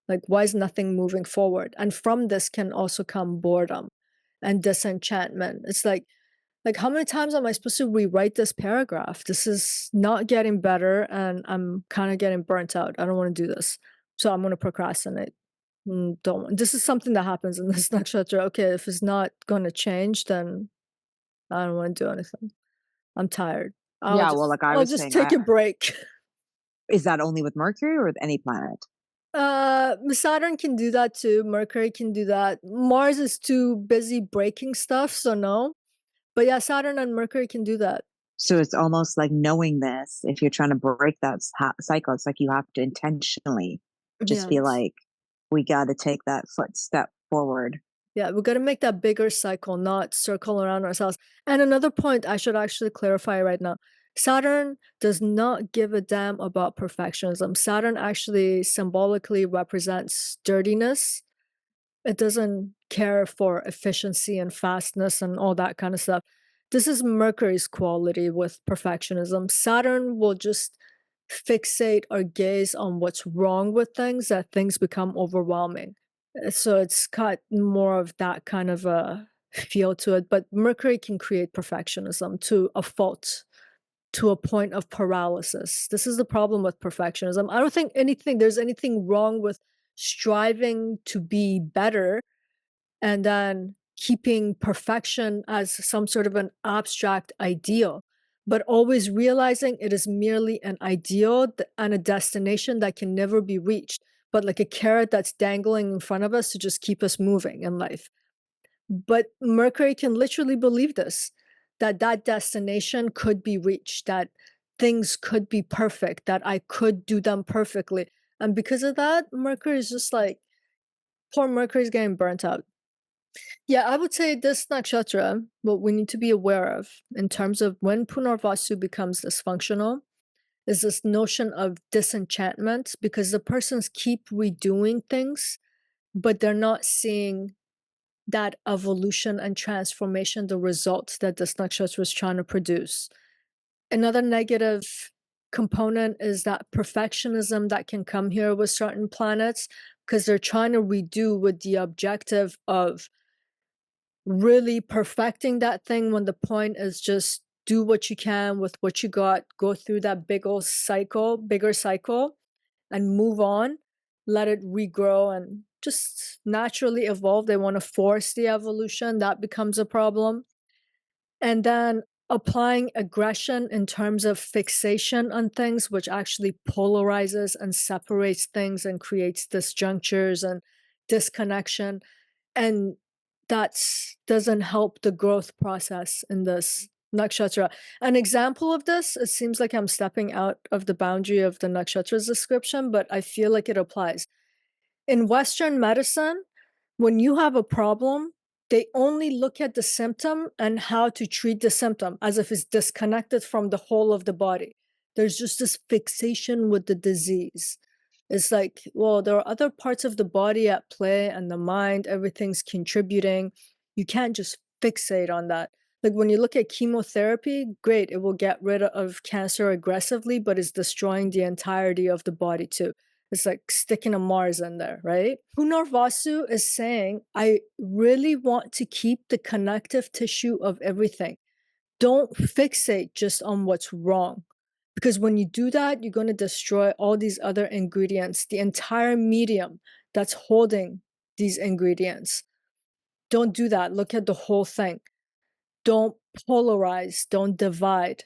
Like, why is nothing moving forward? And from this can also come boredom and disenchantment. It's like how many times am I supposed to rewrite this paragraph? This is not getting better and I'm kind of getting burnt out. I don't want to do this. So I'm going to procrastinate. This is something that happens in this nakshatra. Okay, if it's not going to change, then I don't want to do anything. I'm tired. Yeah, well, like I I'll was just saying, take a break. is that only with Mercury or with any planet? Saturn can do that too. Mercury can do that. Mars is too busy breaking stuff, so no. But yeah, Saturn and Mercury can do that. So it's almost like knowing this. If you're trying to break that cycle, it's like you have to intentionally just be like, we got to take that step forward. Yeah, we got to make that bigger cycle, not circle around ourselves. And another point I should actually clarify right now. Saturn does not give a damn about perfectionism. Saturn actually symbolically represents sturdiness. It doesn't care for efficiency and fastness and all that kind of stuff. This is Mercury's quality with perfectionism. Saturn will just fixate or gaze on what's wrong with things, that things become overwhelming. So it's got more of that kind of a feel to it. But Mercury can create perfectionism to a fault, to a point of paralysis. This is the problem with perfectionism. I don't think there's anything wrong with striving to be better and then keeping perfection as some sort of an abstract ideal, but always realizing it is merely an ideal and a destination that can never be reached, but like a carrot that's dangling in front of us to just keep us moving in life. But Mercury can literally believe this, that destination could be reached, that things could be perfect, that I could do them perfectly. And because of that, Mercury is just like, poor Mercury's getting burnt out. Yeah, I would say this nakshatra, what we need to be aware of in terms of when Punarvasu becomes dysfunctional, is this notion of disenchantment, because the persons keep redoing things, but they're not seeing that evolution and transformation, the results that this nakshatra is trying to produce. Another negative component is that perfectionism that can come here with certain planets, because they're trying to redo with the objective of really perfecting that thing, when the point is just do what you can with what you got, go through that bigger cycle, and move on, let it regrow and just naturally evolve. They want to force the evolution. That becomes a problem. And then applying aggression in terms of fixation on things, which actually polarizes and separates things and creates disjunctures and disconnection. And that doesn't help the growth process in this nakshatra. An example of this, it seems like I'm stepping out of the boundary of the nakshatra's description, but I feel like it applies. In Western medicine, when you have a problem, they only look at the symptom and how to treat the symptom as if it's disconnected from the whole of the body. There's just this fixation with the disease. It's like, well, there are other parts of the body at play and the mind, everything's contributing. You can't just fixate on that. Like when you look at chemotherapy, great, it will get rid of cancer aggressively, but it's destroying the entirety of the body too. It's like sticking a Mars in there, right? Punarvasu is saying, I really want to keep the connective tissue of everything. Don't fixate just on what's wrong. Because when you do that, you're going to destroy all these other ingredients, the entire medium that's holding these ingredients. Don't do that. Look at the whole thing. Don't polarize, don't divide.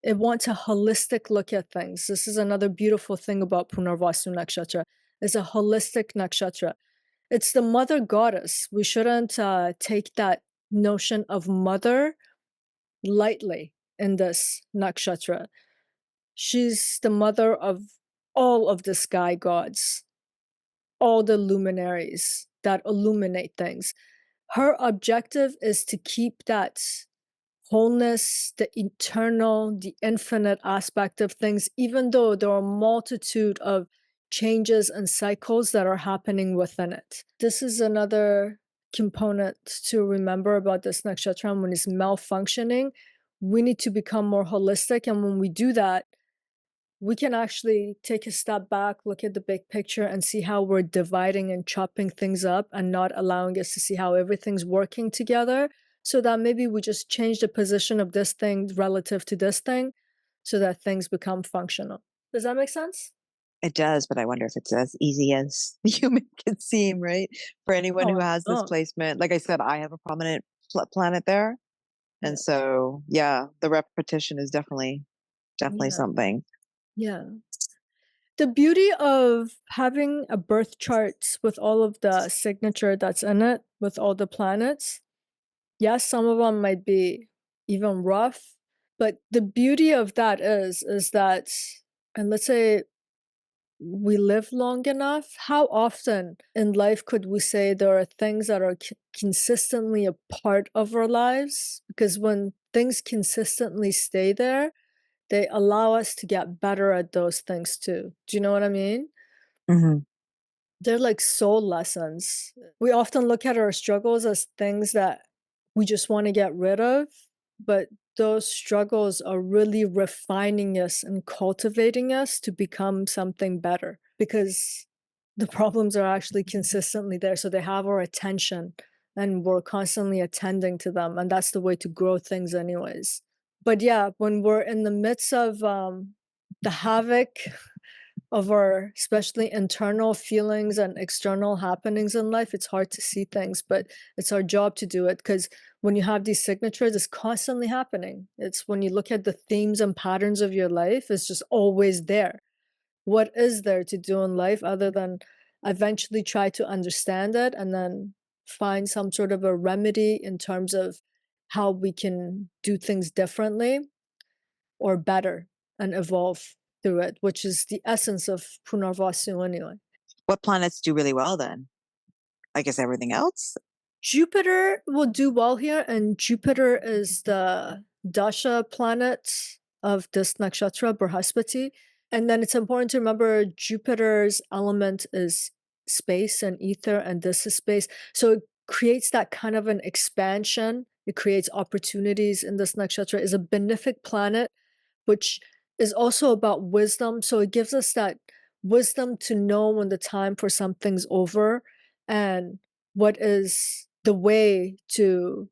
It wants a holistic look at things. This is another beautiful thing about Punarvasu Nakshatra. It's a holistic nakshatra. It's the mother goddess. We shouldn't take that notion of mother lightly in this nakshatra. She's the mother of all of the sky gods, all the luminaries that illuminate things. Her objective is to keep that wholeness, the eternal, the infinite aspect of things, even though there are a multitude of changes and cycles that are happening within it. This is another component to remember about this nakshatra. When it's malfunctioning, we need to become more holistic. And when we do that, we can actually take a step back, look at the big picture, and see how we're dividing and chopping things up and not allowing us to see how everything's working together, so that maybe we just change the position of this thing relative to this thing so that things become functional. Does that make sense? It does, but I wonder if it's as easy as the human can seem, right? For anyone Oh, who I has this don't. placement. Like I said, I have a prominent planet there. Yeah. And so, yeah, the repetition is definitely Yeah. something. Yeah. The beauty of having a birth chart with all of the signature that's in it, with all the planets, yes, some of them might be even rough, but the beauty of that is that, and let's say we live long enough, how often in life could we say there are things that are consistently a part of our lives? Because when things consistently stay there, they allow us to get better at those things too. Do you know what I mean? Hmm. They're like soul lessons. We often look at our struggles as things that we just want to get rid of, but those struggles are really refining us and cultivating us to become something better, because the problems are actually consistently there. So they have our attention and we're constantly attending to them. And that's the way to grow things, anyways. But yeah, when we're in the midst of the havoc of our especially internal feelings and external happenings in life, it's hard to see things, but it's our job to do it, because when you have these signatures, it's constantly happening. It's when you look at the themes and patterns of your life, it's just always there. What is there to do in life other than eventually try to understand it and then find some sort of a remedy in terms of how we can do things differently or better and evolve through it, which is the essence of Punarvasu anyway. What planets do really well then? I guess everything else. Jupiter will do well here, and Jupiter is the Dasha planet of this nakshatra, Brihaspati. And then it's important to remember Jupiter's element is space and ether, and this is space. So it creates that kind of an expansion. It creates opportunities in this nakshatra. Is a benefic planet, which is also about wisdom. So it gives us that wisdom to know when the time for something's over and what is the way to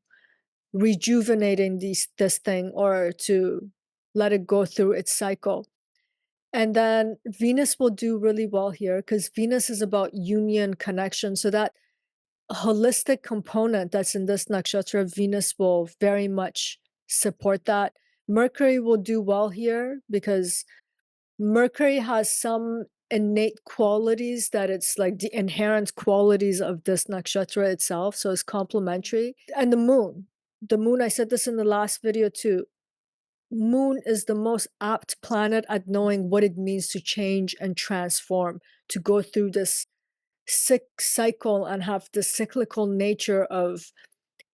rejuvenating this thing or to let it go through its cycle. And then Venus will do really well here because Venus is about union, connection. So that holistic component that's in this nakshatra, Venus will very much support that. Mercury will do well here because Mercury has some innate qualities that it's like the inherent qualities of this nakshatra itself. So it's complementary. And the moon, I said this in the last video too. Moon is the most apt planet at knowing what it means to change and transform, to go through this cycle and have the cyclical nature of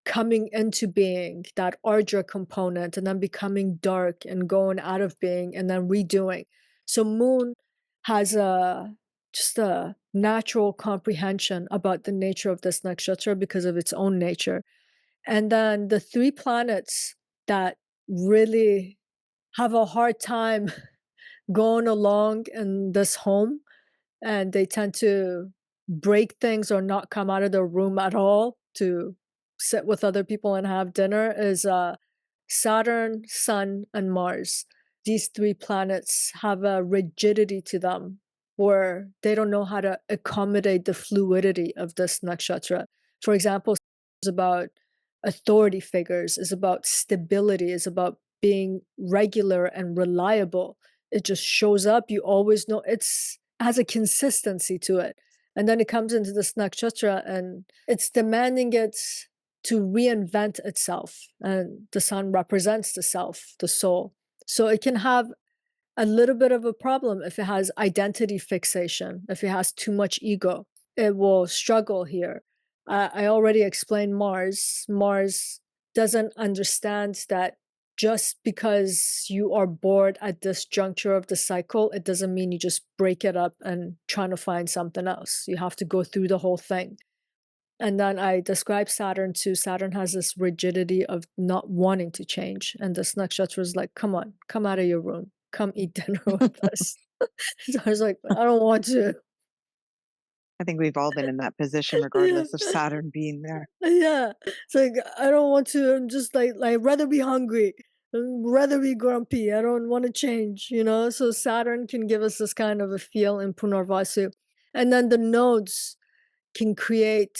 coming into being, that Ardra component, and then becoming dark and going out of being and then redoing. So moon has just a natural comprehension about the nature of this nakshatra because of its own nature. And then the three planets that really have a hard time going along in this home, and they tend to break things or not come out of their room at all to sit with other people and have dinner, is Saturn, Sun, and Mars. These three planets have a rigidity to them where they don't know how to accommodate the fluidity of this nakshatra. For example, it's about authority figures, is about stability, is about being regular and reliable. It just shows up. You always know it's has a consistency to it. And then it comes into this nakshatra and it's demanding it to reinvent itself. And the sun represents the self, the soul. So it can have a little bit of a problem if it has identity fixation, if it has too much ego. It will struggle here. I already explained Mars. Mars doesn't understand that just because you are bored at this juncture of the cycle, it doesn't mean you just break it up and trying to find something else. You have to go through the whole thing. And then I described Saturn too. Saturn has this rigidity of not wanting to change. And this nakshatra is like, come on, come out of your room. Come eat dinner with us. So I was like, I don't want to. I think we've all been in that position, regardless of Saturn being there. Yeah. It's like, I don't want to. I'm just like I'd rather be hungry. I'd rather be grumpy. I don't want to change, you know? So Saturn can give us this kind of a feel in Punarvasu. And then the nodes can create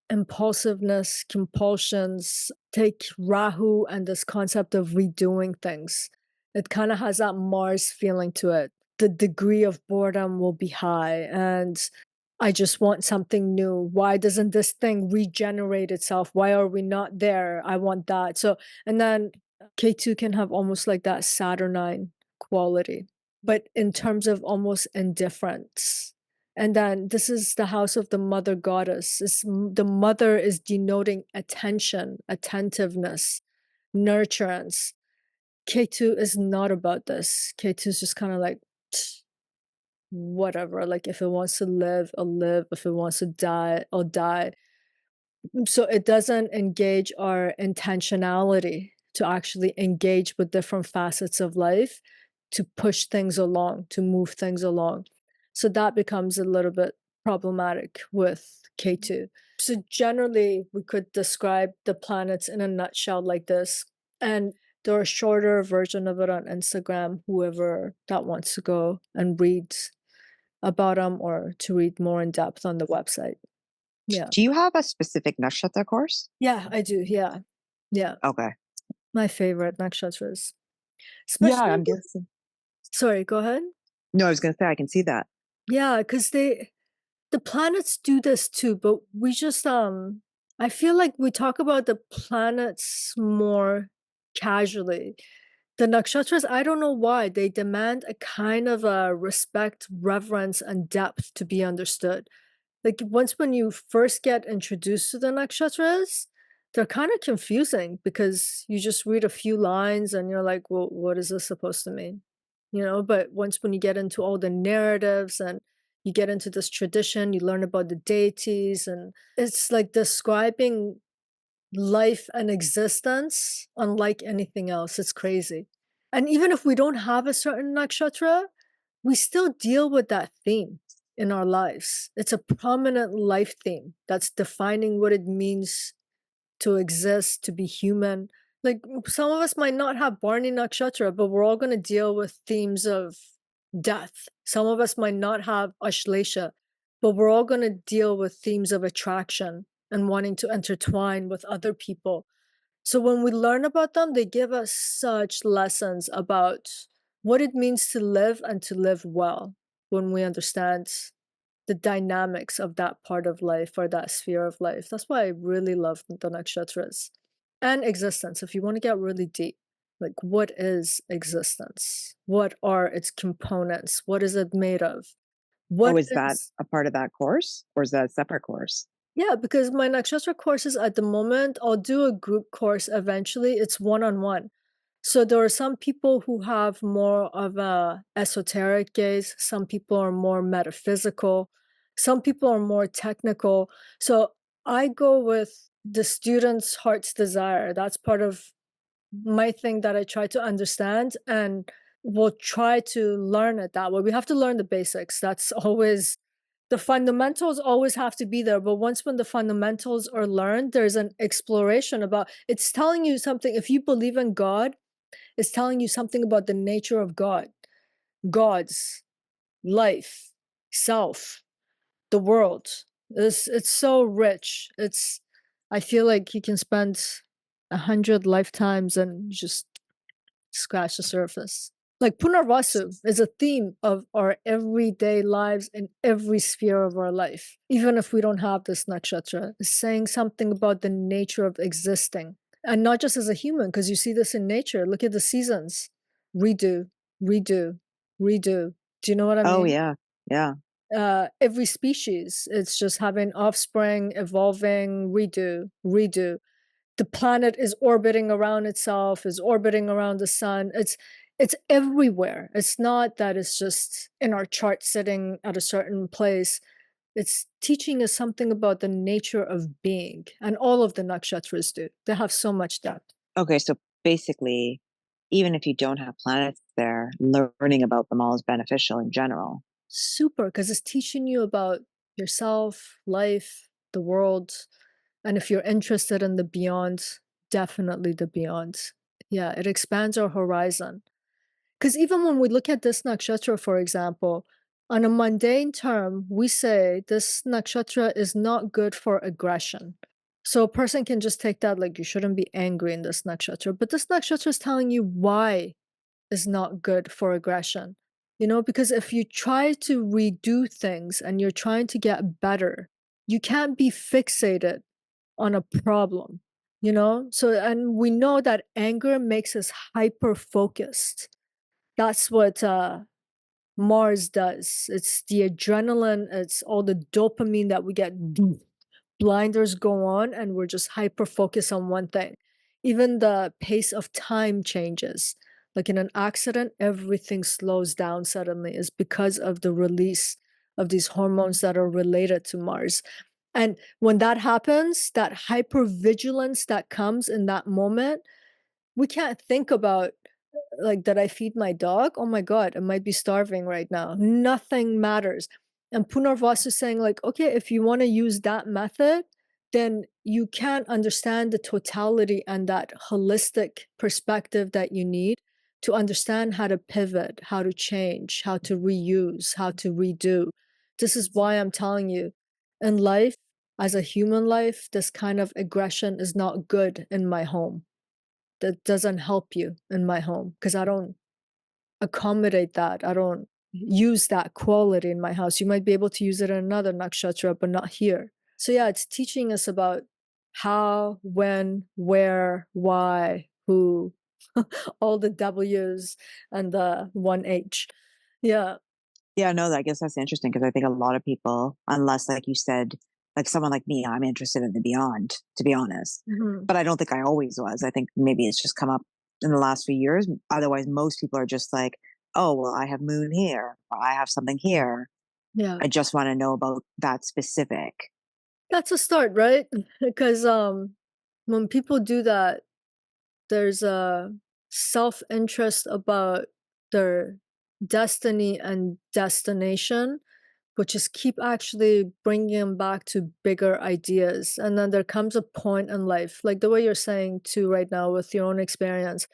impulsiveness, compulsions. Take Rahu and this concept of redoing things. It kind of has that Mars feeling to it. The degree of boredom will be high, and I just want something new. Why doesn't this thing regenerate itself? Why are we not there? I want that. So, and then Ketu can have almost like that Saturnine quality, but in terms of almost indifference. And then this is the house of the mother goddess. The mother is denoting attention, attentiveness, nurturance. Ketu is not about this. Ketu is just kind of like, whatever. Like if it wants to live, I'll live. If it wants to die, I'll die. So it doesn't engage our intentionality to actually engage with different facets of life, to push things along, to move things along. So that becomes a little bit problematic with K2. So generally, we could describe the planets in a nutshell like this. And there are a shorter version of it on Instagram, whoever that wants to go and read about them or to read more in depth on the website. Yeah. Do you have a specific nakshatra course? Yeah, I do. Yeah. Yeah. Okay. My favorite nakshatras. Yeah, Especially, I'm guessing. sorry, go ahead. No, I was going to say, I can see that. Yeah, because the planets do this too, but we just, I feel like we talk about the planets more casually. The nakshatras, I don't know why, they demand a kind of a respect, reverence, and depth to be understood. Like once when you first get introduced to the nakshatras, they're kind of confusing because you just read a few lines and you're like, well, what is this supposed to mean? But once when you get into all the narratives and you get into this tradition, you learn about the deities, and it's like describing life and existence unlike anything else. It's crazy. And even if we don't have a certain nakshatra, we still deal with that theme in our lives. It's a prominent life theme that's defining what it means to exist, to be human. Like some of us might not have Barney Nakshatra, but we're all going to deal with themes of death. Some of us might not have Ashlesha, but we're all going to deal with themes of attraction and wanting to intertwine with other people. So when we learn about them, they give us such lessons about what it means to live and to live well when we understand the dynamics of that part of life or that sphere of life. That's why I really love the nakshatras and existence. If you want to get really deep, like what is existence? What are its components? What is it made of? Oh, What is that is a part of that course or is that a separate course? Yeah, because my nakshatra courses at the moment, I'll do a group course eventually. It's one-on-one. So there are some people who have more of a esoteric gaze, some people are more metaphysical, some people are more technical. So I go with the student's heart's desire. That's part of my thing that I try to understand, and we'll try to learn it that way. We have to learn the basics. That's always the fundamentals always have to be there, but once when the fundamentals are learned, there's an exploration about it's telling you something. If you believe in God, it's telling you something about the nature of God, God's life, self, the world. It's so rich. I feel like you can spend 100 lifetimes and just scratch the surface. Like Punarvasu is a theme of our everyday lives in every sphere of our life. Even if we don't have this nakshatra, it's saying something about the nature of existing. And not just as a human, because you see this in nature. Look at the seasons. Redo, redo, redo. Do you know what I Oh, mean? yeah. Yeah. Every species, it's just having offspring, evolving, redo, redo. The planet is orbiting around itself, is orbiting around the sun. It's everywhere. It's not that it's just in our chart sitting at a certain place. It's teaching us something about the nature of being, and all of the nakshatras do. They have so much depth. Okay. So basically, even if you don't have planets there, learning about them all is beneficial in general. Super, because it's teaching you about yourself, life, the world. And if you're interested in the beyond, definitely the beyond. Yeah, it expands our horizon. Because even when we look at this nakshatra, for example, on a mundane term, we say this nakshatra is not good for aggression. So a person can just take that like you shouldn't be angry in this nakshatra. But this nakshatra is telling you why is not good for aggression. Because if you try to redo things and you're trying to get better, you can't be fixated on a problem, So, and we know that anger makes us hyper focused. That's what Mars does. It's the adrenaline, it's all the dopamine that we get. Blinders go on, and we're just hyper focused on one thing. Even the pace of time changes. Like in an accident, everything slows down suddenly. Is because of the release of these hormones that are related to Mars. And when that happens, that hypervigilance that comes in that moment, we can't think about like, did I feed my dog? Oh my God, it might be starving right now. Nothing matters. And Punarvasu is saying, like, okay, if you want to use that method, then you can't understand the totality and that holistic perspective that you need to understand how to pivot, how to change, how to reuse, how to redo. This is why I'm telling you, in life, as a human life, this kind of aggression is not good in my home. That doesn't help you in my home because I don't accommodate that. I don't use that quality in my house. You might be able to use it in another nakshatra, but not here. So yeah, it's teaching us about how, when, where, why, who, all the W's and the one H. Yeah. Yeah, no, I guess that's interesting because I think a lot of people, unless, like you said, like someone like me, I'm interested in the beyond, to be honest. Mhm. But I don't think I always was. I think maybe it's just come up in the last few years. Otherwise, most people are just like, oh, well, I have moon here, or I have something here. Yeah. I just want to know about that specific. That's a start, right? Because when people do that, there's a self-interest about their destiny and destination, which is keep actually bringing them back to bigger ideas. And then there comes a point in life, like the way you're saying too right now with your own experience,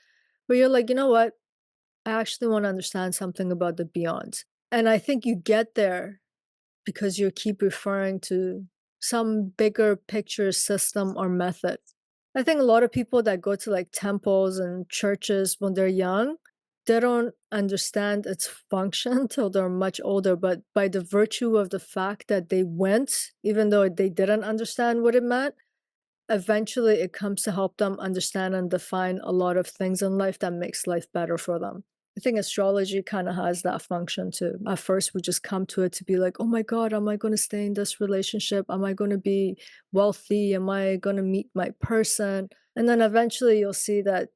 where you're like, you know what? I actually want to understand something about the beyond. And I think you get there because you keep referring to some bigger picture system or method. I think a lot of people that go to like temples and churches when they're young, they don't understand its function till they're much older. But by the virtue of the fact that they went, even though they didn't understand what it meant, eventually it comes to help them understand and define a lot of things in life that makes life better for them. I think astrology kind of has that function too. At first, we just come to it to be like, oh my God, am I going to stay in this relationship? Am I going to be wealthy? Am I going to meet my person? And then eventually you'll see that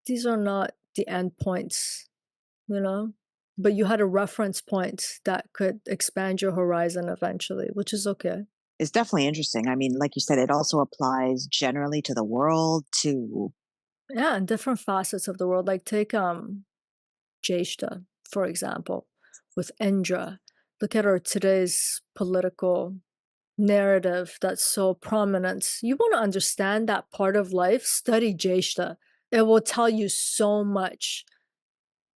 these are not the end points, you know? But you had a reference point that could expand your horizon eventually, which is okay. It's definitely interesting. I mean, like you said, it also applies generally to the world, to Yeah, and different facets of the world. Like take Jeshta, for example, with Indra. Look at our today's political narrative that's so prominent. You want to understand that part of life, study Jeshta. It will tell you so much.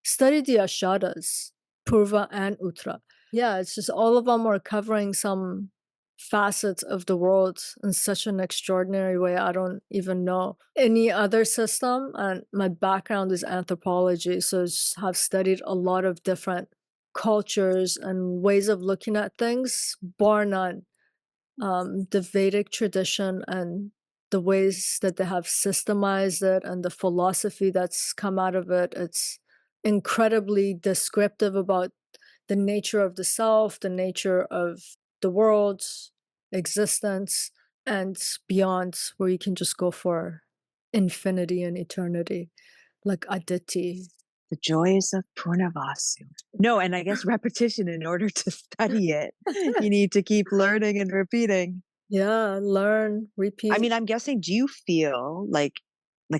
Study the Ashadas, Purva and Uttara. Yeah, it's just all of them are covering some facets of the world in such an extraordinary way. I don't even know any other system. And my background is anthropology, so have studied a lot of different cultures and ways of looking at things, bar none. The Vedic tradition and the ways that they have systemized it and the philosophy that's come out of it, it's incredibly descriptive about the nature of the self, the nature of the world's existence, and beyond, where you can just go for infinity and eternity, like Aditi. the joys of Punarvasu. No, and I guess repetition in order to study it. You need to keep learning and repeating. Yeah, learn, I repeat. mean, I'm guessing, do you feel like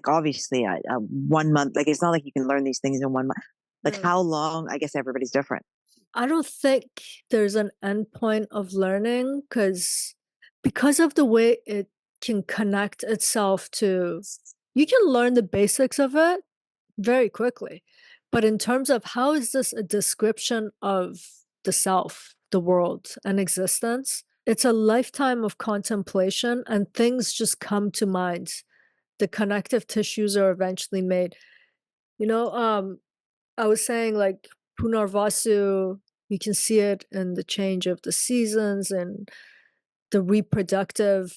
obviously a 1 month, like it's not like you can learn these things in 1 month. Like Yeah. how long? I guess everybody's different. I don't think there's an endpoint of learning because of the way it can connect itself to you can learn the basics of it very quickly. But in terms of how is this a description of the self, the world, and existence, it's a lifetime of contemplation and things just come to mind. The connective tissues are eventually made. You know, I was saying like Punarvasu, you can see it in the change of the seasons and the reproductive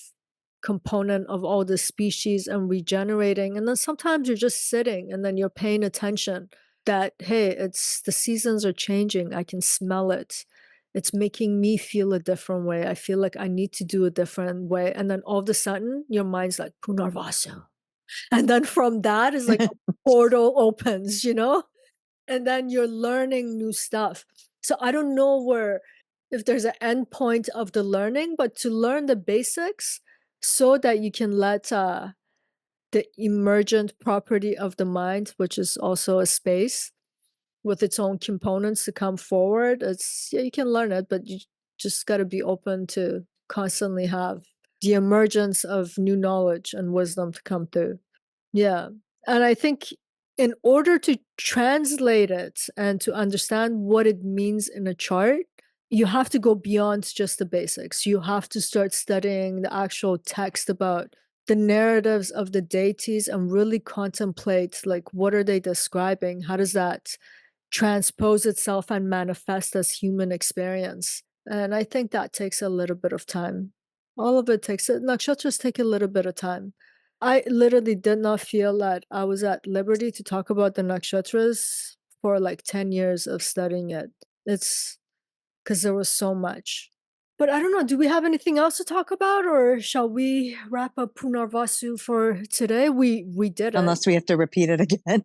component of all the species and regenerating. And then sometimes you're just sitting and then you're paying attention that, hey, it's the seasons are changing. I can smell it. It's making me feel a different way. I feel like I need to do a different way. And then all of a sudden, your mind's like, Punarvasu. And then from that is like a portal opens, you know? And then you're learning new stuff. So I don't know where if there's an end point of the learning, but to learn the basics so that you can let the emergent property of the mind, which is also a space with its own components to come forward. It's yeah, you can learn it, but you just got to be open to constantly have the emergence of new knowledge and wisdom to come through. Yeah. And I think in order to translate it and to understand what it means in a chart, you have to go beyond just the basics. You have to start studying the actual text about the narratives of the deities and really contemplate like what are they describing? How does that transpose itself and manifest as human experience? And I think that takes a little bit of time. All of it takes it. Nakshatras take a little bit of time. I literally did not feel that I was at liberty to talk about the nakshatras for like 10 years of studying it. It's because there was so much. But I don't know, do we have anything else to talk about, or shall we wrap up Punarvasu for today? We did it. Unless we have to repeat it again.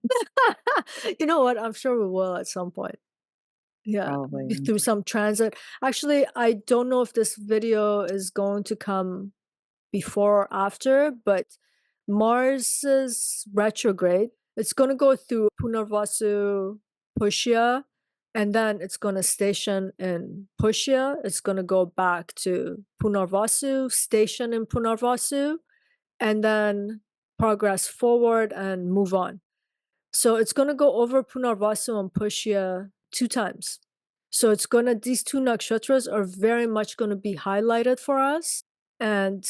You know what? I'm sure we will at some point. Yeah, Probably. through some transit. Actually, I don't know if this video is going to come before or after, but Mars's retrograde, it's going to go through Punarvasu, Pushya, and then it's going to station in Pushya. It's going to go back to Punarvasu, station in Punarvasu, and then progress forward and move on. So it's going to go over Punarvasu and Pushya 2 times. So it's going to, these 2 nakshatras are very much going to be highlighted for us. And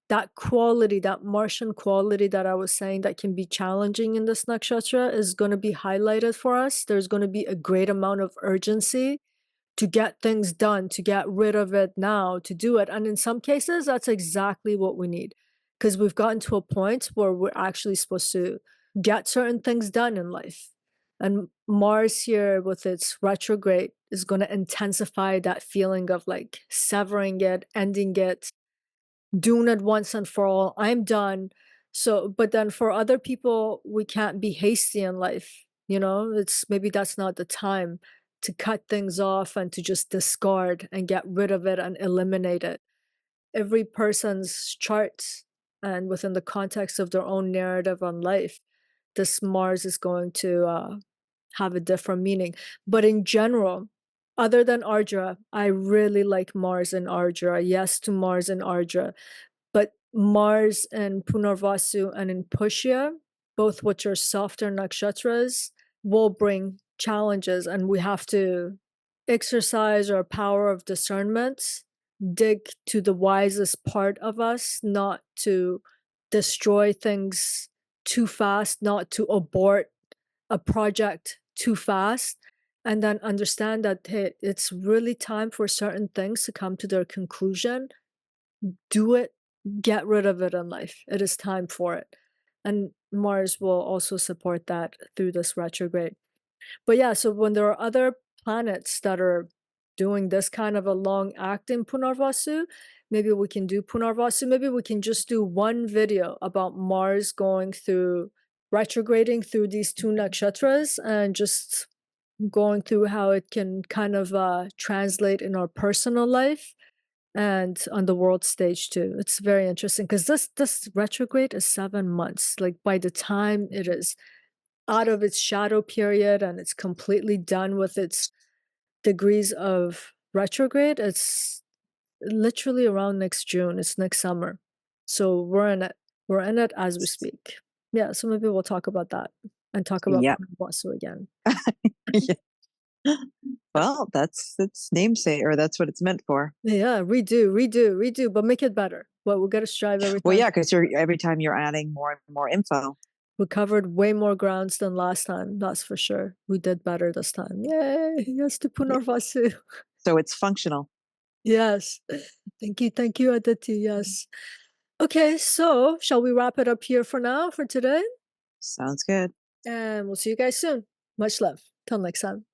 that quality, that Martian quality that I was saying that can be challenging in this nakshatra is going to be highlighted for us. There's going to be a great amount of urgency to get things done, to get rid of it now, to do it. And in some cases, that's exactly what we need, because we've gotten to a point where we're actually supposed to get certain things done in life. And Mars here with its retrograde is going to intensify that feeling of like severing it, ending it, doing it once and for all. I'm done. So, but then for other people, we can't be hasty in life. You know, it's maybe that's not the time to cut things off and to just discard and get rid of it and eliminate it. Every person's chart and within the context of their own narrative on life, this Mars is going to have a different meaning. But in general, other than Ardra, I really like Mars and Ardra. Yes to Mars and Ardra. But Mars and Punarvasu and in Pushya, both which are softer nakshatras, will bring challenges, and we have to exercise our power of discernment, dig to the wisest part of us, not to destroy things too fast, not to abort a project too fast, and then understand that hey, it's really time for certain things to come to their conclusion. Do it, get rid of it in life. It is time for it. And Mars will also support that through this retrograde. But yeah, so when there are other planets that are doing this kind of a long act in Punarvasu, maybe we can do Punarvasu. Maybe we can just do one video about Mars going through, retrograding through these 2 nakshatras and just going through how it can kind of translate in our personal life and on the world stage too. It's very interesting because this retrograde is 7 months. Like by the time it is out of its shadow period and it's completely done with its degrees of retrograde, it's literally around next June. It's next summer. So we're in it. We're in it as we speak. Yeah, so maybe we'll talk about that and talk about Yep. Punarvasu again. Yeah. Well, that's its namesake, or that's what it's meant for. Yeah, redo, but make it better. Well, we got to strive every time. Well, yeah, because every time you're adding more and more info. We covered way more grounds than last time, that's for sure. We did better this time. Yay! Yes to Punarvasu. So it's functional. Yes. Thank you, Aditi. Yes. Okay, so shall we wrap it up here for now, for today? Sounds good. And we'll see you guys soon. Much love. Till next time.